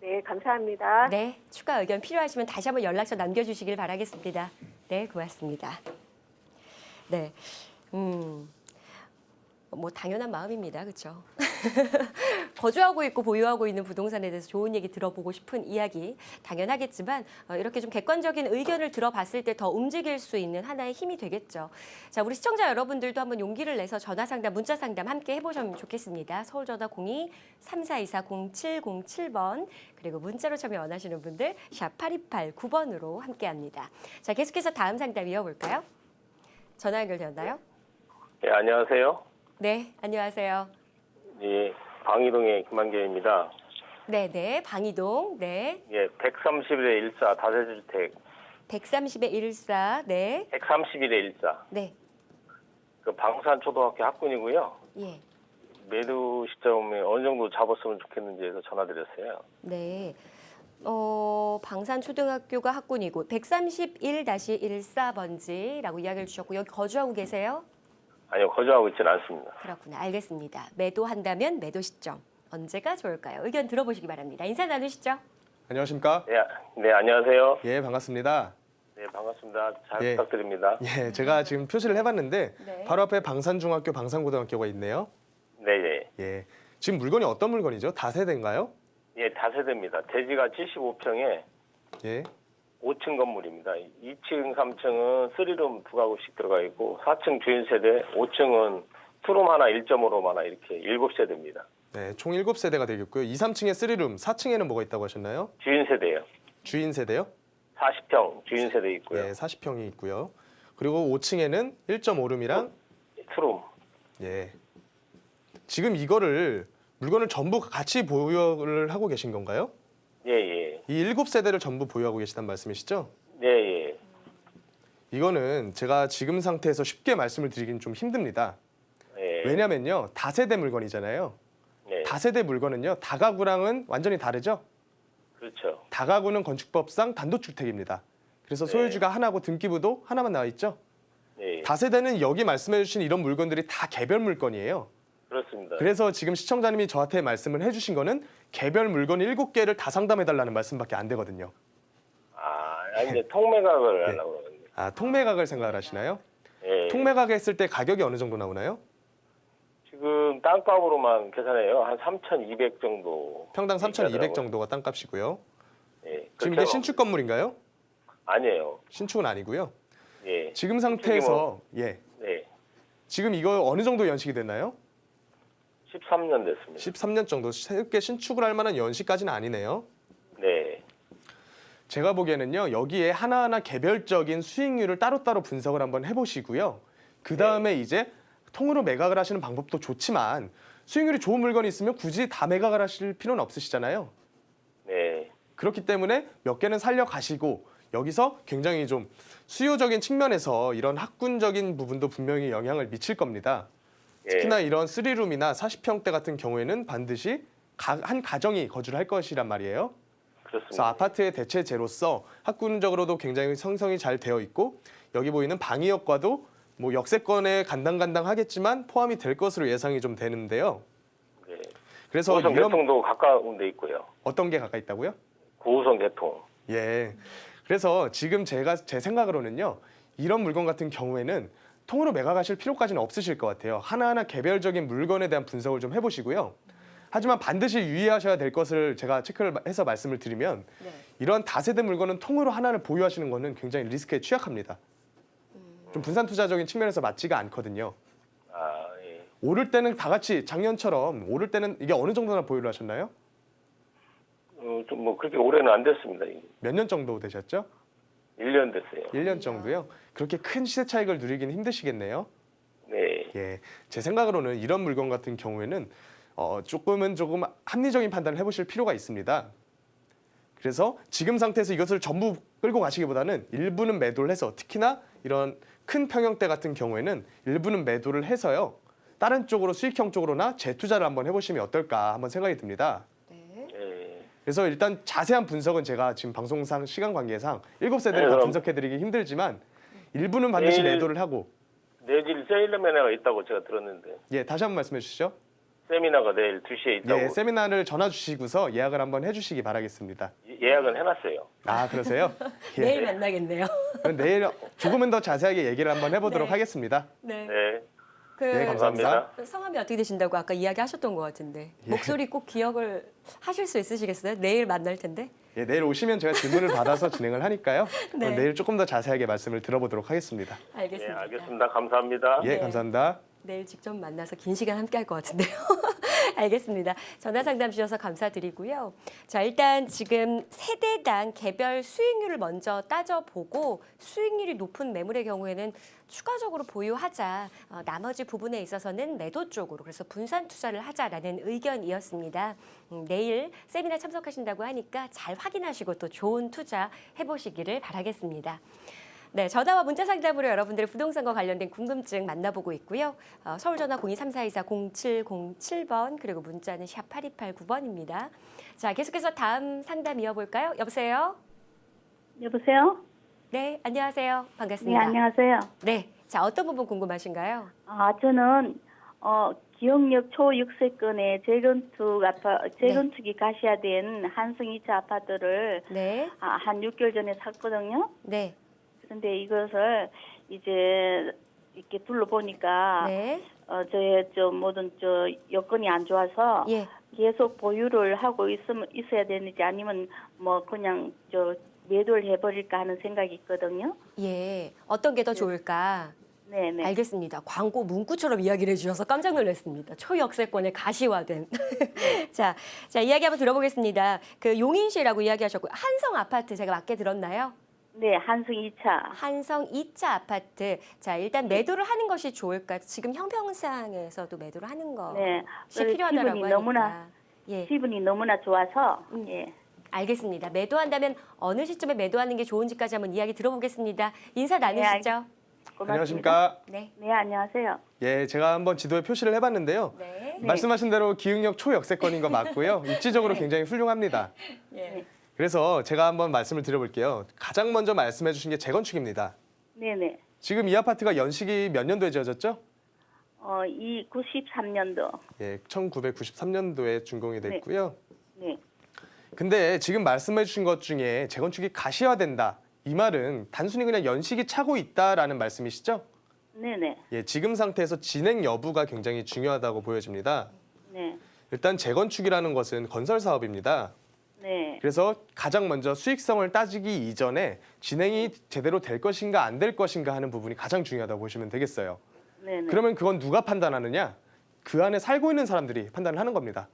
S5: 네, 감사합니다.
S1: 네, 추가 의견 필요하시면 다시 한번 연락처 남겨주시길 바라겠습니다. 네, 고맙습니다. 네, 뭐 당연한 마음입니다, 그렇죠? 거주하고 있고 보유하고 있는 부동산에 대해서 좋은 얘기 들어보고 싶은 이야기 당연하겠지만 이렇게 좀 객관적인 의견을 들어봤을 때 더 움직일 수 있는 하나의 힘이 되겠죠. 자, 우리 시청자 여러분들도 한번 용기를 내서 전화 상담, 문자 상담 함께 해보시면 좋겠습니다. 서울 전화 02-3424-0707번 그리고 문자로 참여 원하시는 분들 샵 8289번으로 함께합니다. 자, 계속해서 다음 상담 이어볼까요? 전화 연결되었나요?
S6: 네, 안녕하세요.
S1: 네, 안녕하세요.
S6: 예, 방이동의 김한계입니다.
S1: 네, 방이동, 네,
S6: 예, 130일에 14 다세주택,
S1: 130에 14, 네,
S6: 130일에 14.
S1: 네,
S6: 그 방산초등학교 학군이고요.
S1: 예,
S6: 매도 시점에 어느 정도 잡았으면 좋겠는지 해서 전화드렸어요.
S1: 네. 방산초등학교가 학군이고 131-14번지라고 이야기를 주셨고 여기 거주하고 계세요?
S6: 아니요, 거주하고 있지는 않습니다.
S1: 그렇구나, 알겠습니다. 매도한다면 매도 시점 언제가 좋을까요? 의견 들어보시기 바랍니다. 인사 나누시죠.
S2: 안녕하십니까?
S6: 네, 네, 안녕하세요.
S2: 예, 반갑습니다.
S6: 네, 반갑습니다. 잘
S2: 예.
S6: 부탁드립니다.
S2: 예, 제가 지금 표시를 해봤는데
S1: 네.
S2: 바로 앞에 방산중학교, 방산고등학교가 있네요.
S6: 네, 네.
S2: 예, 지금 물건이 어떤 물건이죠? 다세대인가요?
S6: 예, 다세대입니다. 대지가 75평에
S2: 예,
S6: 5층 건물입니다. 2층, 3층은 3룸 2가구씩 들어가 있고 4층 주인 세대, 5층은 투룸 하나 1.5룸 하나 이렇게 7세대입니다.
S2: 네, 총 7세대가 되겠고요. 2, 3층에 3룸, 4층에는 뭐가 있다고 하셨나요?
S6: 주인 세대예요.
S2: 주인 세대요?
S6: 40평 주인 세대 있고요.
S2: 네, 40평이 있고요. 그리고 5층에는 1.5룸이랑
S6: 투룸.
S2: 예. 지금 이거를 물건을 전부 같이 보유를 하고 계신 건가요?
S6: 예, 예.
S2: 이 7세대를 전부 보유하고 계시단 말씀이시죠?
S6: 예, 예.
S2: 이거는 제가 지금 상태에서 쉽게 말씀을 드리긴 좀 힘듭니다.
S6: 예.
S2: 왜냐면요. 다세대 물건이잖아요.
S6: 예.
S2: 다세대 물건은요. 다가구랑은 완전히 다르죠?
S6: 그렇죠.
S2: 다가구는 건축법상 단독주택입니다. 그래서
S6: 네.
S2: 소유주가 하나고 등기부도 하나만 나와 있죠?
S6: 예.
S2: 다세대는 여기 말씀해 주신 이런 물건들이 다 개별 물건이에요.
S6: 그렇습니다.
S2: 그래서 지금 시청자님이 저한테 말씀을 해주신 거는 개별 물건 7개를 다 상담해달라는 말씀밖에 안 되거든요.
S6: 아니, 이제 통매각을
S2: 예.
S6: 하려고 그러는데.
S2: 아, 통매각을 생각을 하시나요?
S6: 예.
S2: 통매각 했을 때 가격이 어느 정도 나오나요?
S6: 지금 땅값으로만 계산해요. 한 3,200 정도.
S2: 평당 3,200
S6: 얘기하더라고요.
S2: 정도가 땅값이고요.
S6: 예.
S2: 지금
S6: 그렇게
S2: 이게 신축 건물인가요?
S6: 아니에요.
S2: 신축은 아니고요.
S6: 예.
S2: 지금 상태에서 예,
S6: 네.
S2: 지금 이거 어느 정도 연식이 됐나요?
S6: 13년 됐습니다.
S2: 13년 정도 새롭게 신축을 할 만한 연식까지는 아니네요.
S6: 네.
S2: 제가 보기에는요. 여기에 하나하나 개별적인 수익률을 따로따로 분석을 한번 해보시고요. 그 다음에 이제 통으로 매각을 하시는 방법도 좋지만 수익률이 좋은 물건이 있으면 굳이 다 매각을 하실 필요는 없으시잖아요.
S6: 네.
S2: 그렇기 때문에 몇 개는 살려가시고 여기서 굉장히 좀 수요적인 측면에서 이런 학군적인 부분도 분명히 영향을 미칠 겁니다. 특히나 이런 3룸이나 40평대 같은 경우에는 반드시 한 가정이 거주를 할 것이란 말이에요. 그래서
S6: 그렇습니다.
S2: 아파트의 대체제로서 학군적으로도 굉장히 형성이 잘 되어 있고 여기 보이는 방위역과도 뭐 역세권에 간당간당하겠지만 포함이 될 것으로 예상이 좀 되는데요.
S6: 네.
S2: 그래서
S6: 고성
S2: 이런
S6: 개통도 가까운 데 있고요.
S2: 어떤 게 가까이 있다고요?
S6: 고성 개통.
S2: 예. 그래서 지금 제 생각으로는요. 이런 물건 같은 경우에는 통으로 매각하실 필요까지는 없으실 것 같아요. 하나하나 개별적인 물건에 대한 분석을 좀 해보시고요. 하지만 반드시 유의하셔야 될 것을 제가 체크를 해서 말씀을 드리면
S1: 네.
S2: 이런 다세대 물건은 통으로 하나를 보유하시는 것은 굉장히 리스크에 취약합니다. 좀 분산 투자적인 측면에서 맞지가 않거든요.
S6: 아, 예.
S2: 오를 때는 다 같이 작년처럼 오를 때는 이게 어느 정도나 보유를 하셨나요?
S6: 좀 뭐 그렇게 오래는 안 됐습니다.
S2: 몇 년 정도 되셨죠?
S6: 1년 됐어요.
S2: 1년 정도요? 그렇게 큰 시세 차익을 누리기는 힘드시겠네요.
S6: 네.
S2: 예, 제 생각으로는 이런 물건 같은 경우에는 조금 합리적인 판단을 해보실 필요가 있습니다. 그래서 지금 상태에서 이것을 전부 끌고 가시기보다는 일부는 매도를 해서 특히나 이런 큰 평형대 같은 경우에는 일부는 매도를 해서요. 다른 쪽으로 수익형 쪽으로나 재투자를 한번 해보시면 어떨까 한번 생각이 듭니다.
S1: 네.
S6: 예.
S2: 그래서 일단 자세한 분석은 제가 지금 방송상 시간 관계상 7세대를
S6: 네,
S2: 다
S6: 그럼.
S2: 분석해드리기 힘들지만 일부는 반드시
S6: 내일-
S2: 매도를 하고
S6: 내일 세일러미나가 있다고 제가 들었는데
S2: 예 다시 한번 말씀해 주시죠.
S6: 세미나가 내일 2시에 있다고
S2: 예 세미나를 전화 주시고서 예약을 한번 해주시기 바라겠습니다.
S6: 예약은 해놨어요.
S2: 아 그러세요?
S1: 내일
S2: 예.
S1: 만나겠네요.
S2: 그럼 내일 조금은 더 자세하게 얘기를 한번 해보도록
S1: 네.
S2: 하겠습니다.
S1: 네.
S6: 네,
S1: 그
S2: 네, 감사합니다.
S1: 성함이 어떻게 되신다고 아까 이야기하셨던 것 같은데
S2: 예.
S1: 목소리 꼭 기억을 하실 수 있으시겠어요? 내일 만날 텐데.
S2: 예, 내일 오시면 제가 질문을 받아서 진행을 하니까요.
S1: 네.
S2: 내일 조금 더 자세하게 말씀을 들어보도록 하겠습니다.
S6: 예,
S1: 알겠습니다.
S6: 알겠습니다. 감사합니다.
S2: 예,
S1: 네.
S2: 감사합니다.
S1: 내일 직접 만나서 긴 시간 함께 할 것 같은데요. 알겠습니다. 전화 상담 주셔서 감사드리고요. 자, 일단 지금 세대당 개별 수익률을 먼저 따져보고 수익률이 높은 매물의 경우에는 추가적으로 보유하자. 나머지 부분에 있어서는 매도 쪽으로 그래서 분산 투자를 하자라는 의견이었습니다. 내일 세미나 참석하신다고 하니까 잘 확인하시고 또 좋은 투자 해보시기를 바라겠습니다. 네, 전화와 문자 상담으로 여러분들의 부동산과 관련된 궁금증 만나보고 있고요. 서울 전화 0234240707번 그리고 문자는 샵 8289번입니다. 자, 계속해서 다음 상담 이어볼까요? 여보세요?
S7: 여보세요?
S1: 네, 안녕하세요.
S7: 네,
S1: 반갑습니다.
S7: 안녕하세요.
S1: 네, 자, 어떤 부분 궁금하신가요?
S7: 저는 기억역 초 6세권의 재건축이 가시화된 한성 2차 아파트를
S1: 네,
S7: 한 6개월 전에 샀거든요.
S1: 네,
S7: 그런데 이것을 이제 이렇게 둘러보니까
S1: 네,
S7: 저의 모든 여건이 안 좋아서
S1: 예,
S7: 계속 보유를 하고 있어야 되는지 아니면 뭐 그냥 매도를 해버릴까 하는 생각이 있거든요.
S1: 예. 어떤 게 더 좋을까?
S7: 네네.
S1: 알겠습니다. 광고 문구처럼 이야기를 해주셔서 깜짝 놀랐습니다. 초역세권에 가시화된. 자, 이야기 한번 들어보겠습니다. 그 용인시라고 이야기하셨고 한성 아파트 제가 맞게 들었나요?
S7: 네, 한성 2차.
S1: 한성 2차 아파트. 자, 일단 매도를 하는 것이 좋을까? 지금 형평상에서도 매도를 하는 것이
S7: 네.
S1: 필요하다라고
S7: 기분이
S1: 하니까.
S7: 너무나
S1: 예,
S7: 기분이 너무나 좋아서 예.
S1: 알겠습니다. 매도한다면 어느 시점에 매도하는 게 좋은지까지 한번 이야기 들어보겠습니다. 인사 나누시죠.
S7: 고맙습니다.
S2: 안녕하십니까?
S1: 네.
S7: 네, 안녕하세요.
S2: 예, 제가 한번 지도에 표시를 해봤는데요.
S1: 네.
S2: 말씀하신 대로 기흥역 초역세권인 거 맞고요. 입지적으로 굉장히 훌륭합니다.
S1: 예.
S2: 그래서 제가 한번 말씀을 드려볼게요. 가장 먼저 말씀해 주신 게 재건축입니다.
S7: 네, 네.
S2: 지금 이 아파트가 연식이 몇 년도에 지어졌죠?
S7: 이 93년도.
S2: 예, 1993년도에 준공이 됐고요.
S7: 네.
S2: 근데 지금 말씀해 주신 것 중에 재건축이 가시화된다. 이 말은 단순히 그냥 연식이 차고 있다라는 말씀이시죠?
S7: 네, 네.
S2: 예, 지금 상태에서 진행 여부가 굉장히 중요하다고 보여집니다.
S7: 네.
S2: 일단 재건축이라는 것은 건설 사업입니다.
S7: 네.
S2: 그래서 가장 먼저 수익성을 따지기 이전에 진행이 제대로 될 것인가 안 될 것인가 하는 부분이 가장 중요하다고 보시면 되겠어요.
S7: 네, 네.
S2: 그러면 그건 누가 판단하느냐? 그 안에 살고 있는 사람들이 판단을 하는 겁니다.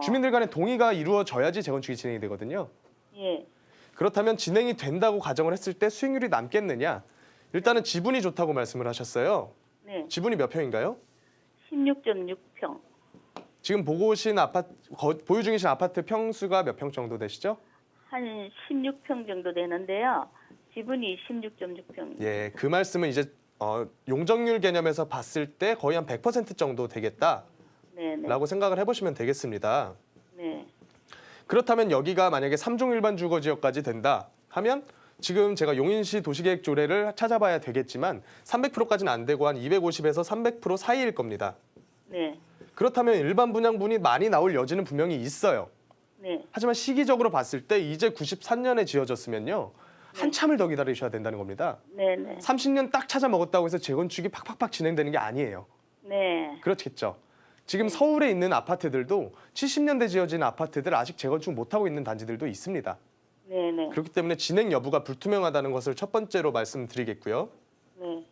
S2: 주민들 간의 동의가 이루어져야지 재건축이 진행이 되거든요.
S7: 예.
S2: 그렇다면 진행이 된다고 가정을 했을 때 수익률이 남겠느냐? 일단은 지분이 좋다고 말씀을 하셨어요.
S7: 네.
S2: 지분이 몇 평인가요?
S7: 16.6평.
S2: 지금 보고 오신 아파트, 보유 중이신 아파트 평수가 몇 평 정도 되시죠?
S7: 한 16평 정도 되는데요. 지분이 16.6평.
S2: 예, 그 말씀은 이제 용적률 개념에서 봤을 때 거의 한 100% 정도 되겠다라고
S7: 네, 네.
S2: 생각을 해보시면 되겠습니다.
S7: 네.
S2: 그렇다면 여기가 만약에 3종 일반 주거 지역까지 된다 하면 지금 제가 용인시 도시계획 조례를 찾아봐야 되겠지만 300%까지는 안 되고 한 250에서 300% 사이일 겁니다.
S7: 네.
S2: 그렇다면 일반 분양분이 많이 나올 여지는 분명히 있어요.
S7: 네.
S2: 하지만 시기적으로 봤을 때 이제 94년에 지어졌으면요. 한참을 더 기다리셔야 된다는 겁니다.
S7: 네, 네.
S2: 30년 딱 찾아 먹었다고 해서 재건축이 팍팍팍 진행되는 게 아니에요.
S7: 네.
S2: 그렇겠죠. 지금 서울에 있는 아파트들도 70년대 지어진 아파트들 아직 재건축 못하고 있는 단지들도 있습니다.
S7: 네, 네.
S2: 그렇기 때문에 진행 여부가 불투명하다는 것을 첫 번째로 말씀드리겠고요.
S7: 네.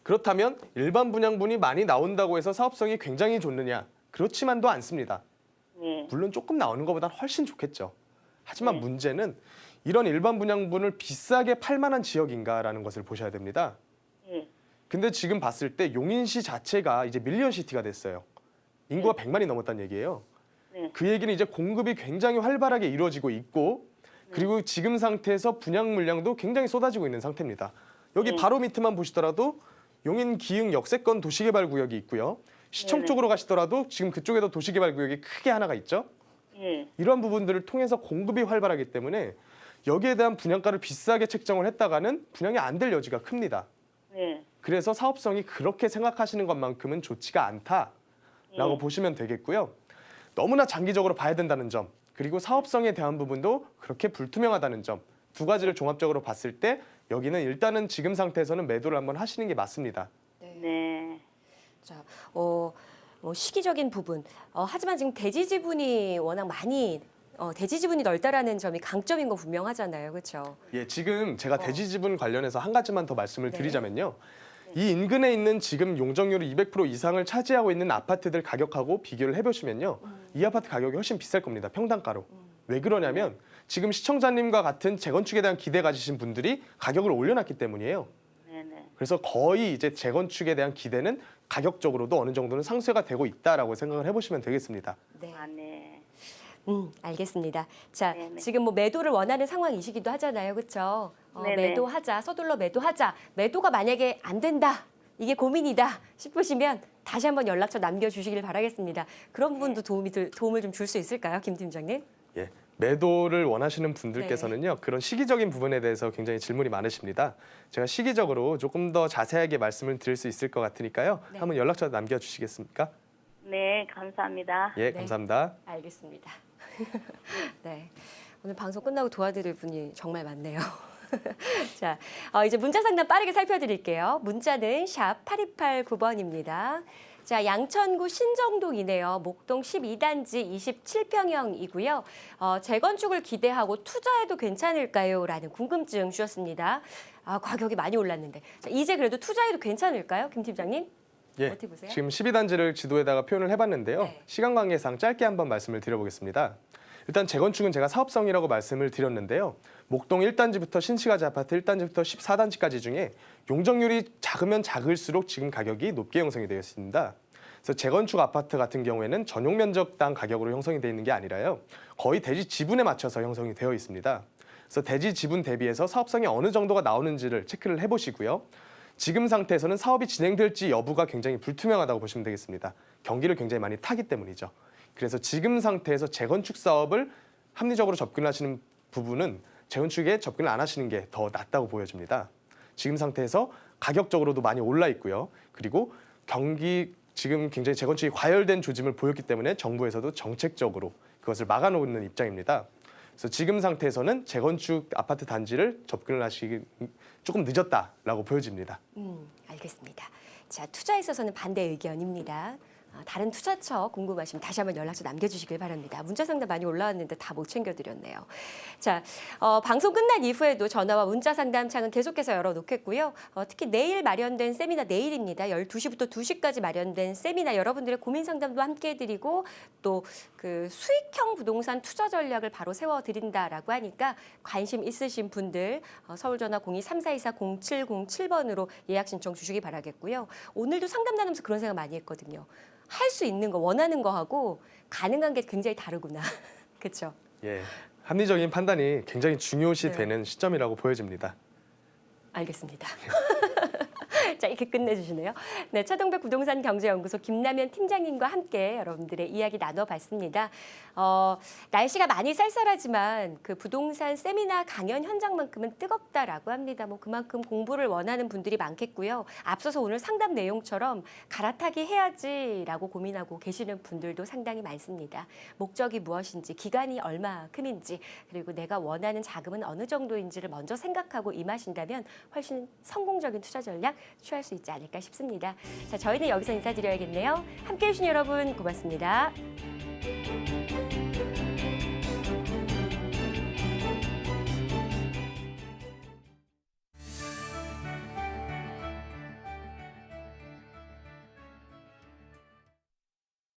S2: 그렇다면 일반 분양분이 많이 나온다고 해서 사업성이 굉장히 좋느냐? 그렇지만도 않습니다.
S7: 네.
S2: 물론 조금 나오는 것보다 훨씬 좋겠죠. 하지만
S7: 네.
S2: 문제는 이런 일반 분양분을 비싸게 팔 만한 지역인가라는 것을 보셔야 됩니다.
S7: 네.
S2: 근데 지금 봤을 때 용인시 자체가 이제 밀리언시티가 됐어요. 인구가 100만이 넘었다는 얘기예요.
S7: 네.
S2: 그 얘기는 이제 공급이 굉장히 활발하게 이루어지고 있고 그리고 지금 상태에서 분양 물량도 굉장히 쏟아지고 있는 상태입니다. 여기
S7: 네.
S2: 바로 밑에만 보시더라도 용인 기흥 역세권 도시개발구역이 있고요. 시청
S7: 네네.
S2: 쪽으로 가시더라도 지금 그쪽에도 도시개발구역이 크게 하나가 있죠.
S7: 예.
S2: 이러한 부분들을 통해서 공급이 활발하기 때문에 여기에 대한 분양가를 비싸게 책정을 했다가는 분양이 안 될 여지가 큽니다.
S7: 네.
S2: 그래서 사업성이 그렇게 생각하시는 것만큼은 좋지가 않다라고
S7: 예.
S2: 보시면 되겠고요. 너무나 장기적으로 봐야 된다는 점, 그리고 사업성에 대한 부분도 그렇게 불투명하다는 점, 두 가지를 종합적으로 봤을 때 여기는 일단은 지금 상태에서는 매도를 한번 하시는 게 맞습니다.
S7: 네.
S1: 자, 시기적인 부분. 하지만 지금 대지 지분이 워낙 많이 대지 지분이 넓다라는 점이 강점인 거 분명하잖아요, 그렇죠?
S2: 예, 지금 제가 대지 지분 관련해서 한 가지만 더 말씀을
S1: 네.
S2: 드리자면요. 이 인근에 있는 지금 용적률이 200% 이상을 차지하고 있는 아파트들 가격하고 비교를 해보시면요. 이 아파트 가격이 훨씬 비쌀 겁니다, 평당가로. 왜 그러냐면 지금 시청자님과 같은 재건축에 대한 기대 가지신 분들이 가격을 올려놨기 때문이에요.
S7: 네네.
S2: 그래서 거의 이제 재건축에 대한 기대는 가격적으로도 어느 정도는 상쇄가 되고 있다라고 생각을 해보시면 되겠습니다.
S1: 네.
S7: 아, 네.
S1: 알겠습니다. 자,
S7: 네네.
S1: 지금 뭐 매도를 원하는 상황이시기도 하잖아요, 그렇죠?
S7: 네네.
S1: 매도하자, 서둘러 매도하자. 매도가 만약에 안 된다, 이게 고민이다 싶으시면 다시 한번 연락처 남겨주시길 바라겠습니다. 그런 부분도 도움을 좀 줄 수 있을까요, 김 팀장님?
S2: 예, 매도를 원하시는 분들께서는요. 그런 시기적인 부분에 대해서 굉장히 질문이 많으십니다. 제가 시기적으로 조금 더 자세하게 말씀을 드릴 수 있을 것 같으니까요.
S1: 네.
S2: 한번 연락처 남겨주시겠습니까?
S7: 네, 감사합니다.
S2: 예,
S1: 네.
S2: 감사합니다.
S1: 알겠습니다. 네, 오늘 방송 끝나고 도와드릴 분이 정말 많네요. 자, 이제 문자 상담 빠르게 살펴드릴게요. 문자는 샵 8289번입니다. 자, 양천구 신정동이네요. 목동 12단지 27평형이고요. 재건축을 기대하고 투자해도 괜찮을까요? 라는 궁금증 주셨습니다. 가격이 많이 올랐는데. 자, 이제 그래도 투자해도 괜찮을까요? 김 팀장님?
S2: 예,
S1: 어떻게 보세요?
S2: 지금 12단지를 지도에다가 표현을 해봤는데요.
S1: 네.
S2: 시간 관계상 짧게 한번 말씀을 드려보겠습니다. 일단 재건축은 제가 사업성이라고 말씀을 드렸는데요. 목동 1단지부터 신시가지 아파트 1단지부터 14단지까지 중에 용적률이 작으면 작을수록 지금 가격이 높게 형성이 되어 있습니다. 그래서 재건축 아파트 같은 경우에는 전용 면적당 가격으로 형성이 되어 있는 게 아니라요. 거의 대지 지분에 맞춰서 형성이 되어 있습니다. 그래서 대지 지분 대비해서 사업성이 어느 정도가 나오는지를 체크를 해보시고요. 지금 상태에서는 사업이 진행될지 여부가 굉장히 불투명하다고 보시면 되겠습니다. 경기를 굉장히 많이 타기 때문이죠. 그래서 지금 상태에서 재건축 사업을 합리적으로 접근하시는 부분은 재건축에 접근을 안 하시는 게 더 낫다고 보여집니다. 지금 상태에서 가격적으로도 많이 올라 있고요. 그리고 지금 굉장히 재건축이 과열된 조짐을 보였기 때문에 정부에서도 정책적으로 그것을 막아놓는 입장입니다. 그래서 지금 상태에서는 재건축 아파트 단지를 접근을 하시기 조금 늦었다라고 보여집니다.
S1: 알겠습니다. 자, 투자에 있어서는 반대 의견입니다. 다른 투자처 궁금하시면 다시 한번 연락처 남겨주시길 바랍니다. 문자 상담 많이 올라왔는데 다 못 챙겨드렸네요. 자, 방송 끝난 이후에도 전화와 문자 상담 창은 계속해서 열어놓겠고요. 특히 내일 마련된 세미나 내일입니다. 12시부터 2시까지 마련된 세미나 여러분들의 고민 상담도 함께 해드리고 또 그 수익형 부동산 투자 전략을 바로 세워드린다라고 하니까 관심 있으신 분들 서울전화 02-3424-0707번으로 예약 신청 주시기 바라겠고요. 오늘도 상담 나누면서 그런 생각 많이 했거든요. 할 수 있는 거, 원하는 거 하고 가능한 게 굉장히 다르구나. 그렇죠?
S2: 예, 합리적인 판단이 굉장히 중요시
S1: 네.
S2: 되는 시점이라고 보여집니다.
S1: 알겠습니다. 자, 이렇게 끝내주시네요. 네, 차동백 부동산 경제연구소 김남현 팀장님과 함께 여러분들의 이야기 나눠봤습니다. 날씨가 많이 쌀쌀하지만 그 부동산 세미나 강연 현장만큼은 뜨겁다라고 합니다. 뭐 그만큼 공부를 원하는 분들이 많겠고요. 앞서서 오늘 상담 내용처럼 갈아타기 해야지라고 고민하고 계시는 분들도 상당히 많습니다. 목적이 무엇인지, 기간이 얼마큼인지, 그리고 내가 원하는 자금은 어느 정도인지를 먼저 생각하고 임하신다면 훨씬 성공적인 투자 전략 취할 수 있지 않을까 싶습니다. 자, 저희는 여기서 인사드려야겠네요. 함께해 주신 여러분 고맙습니다.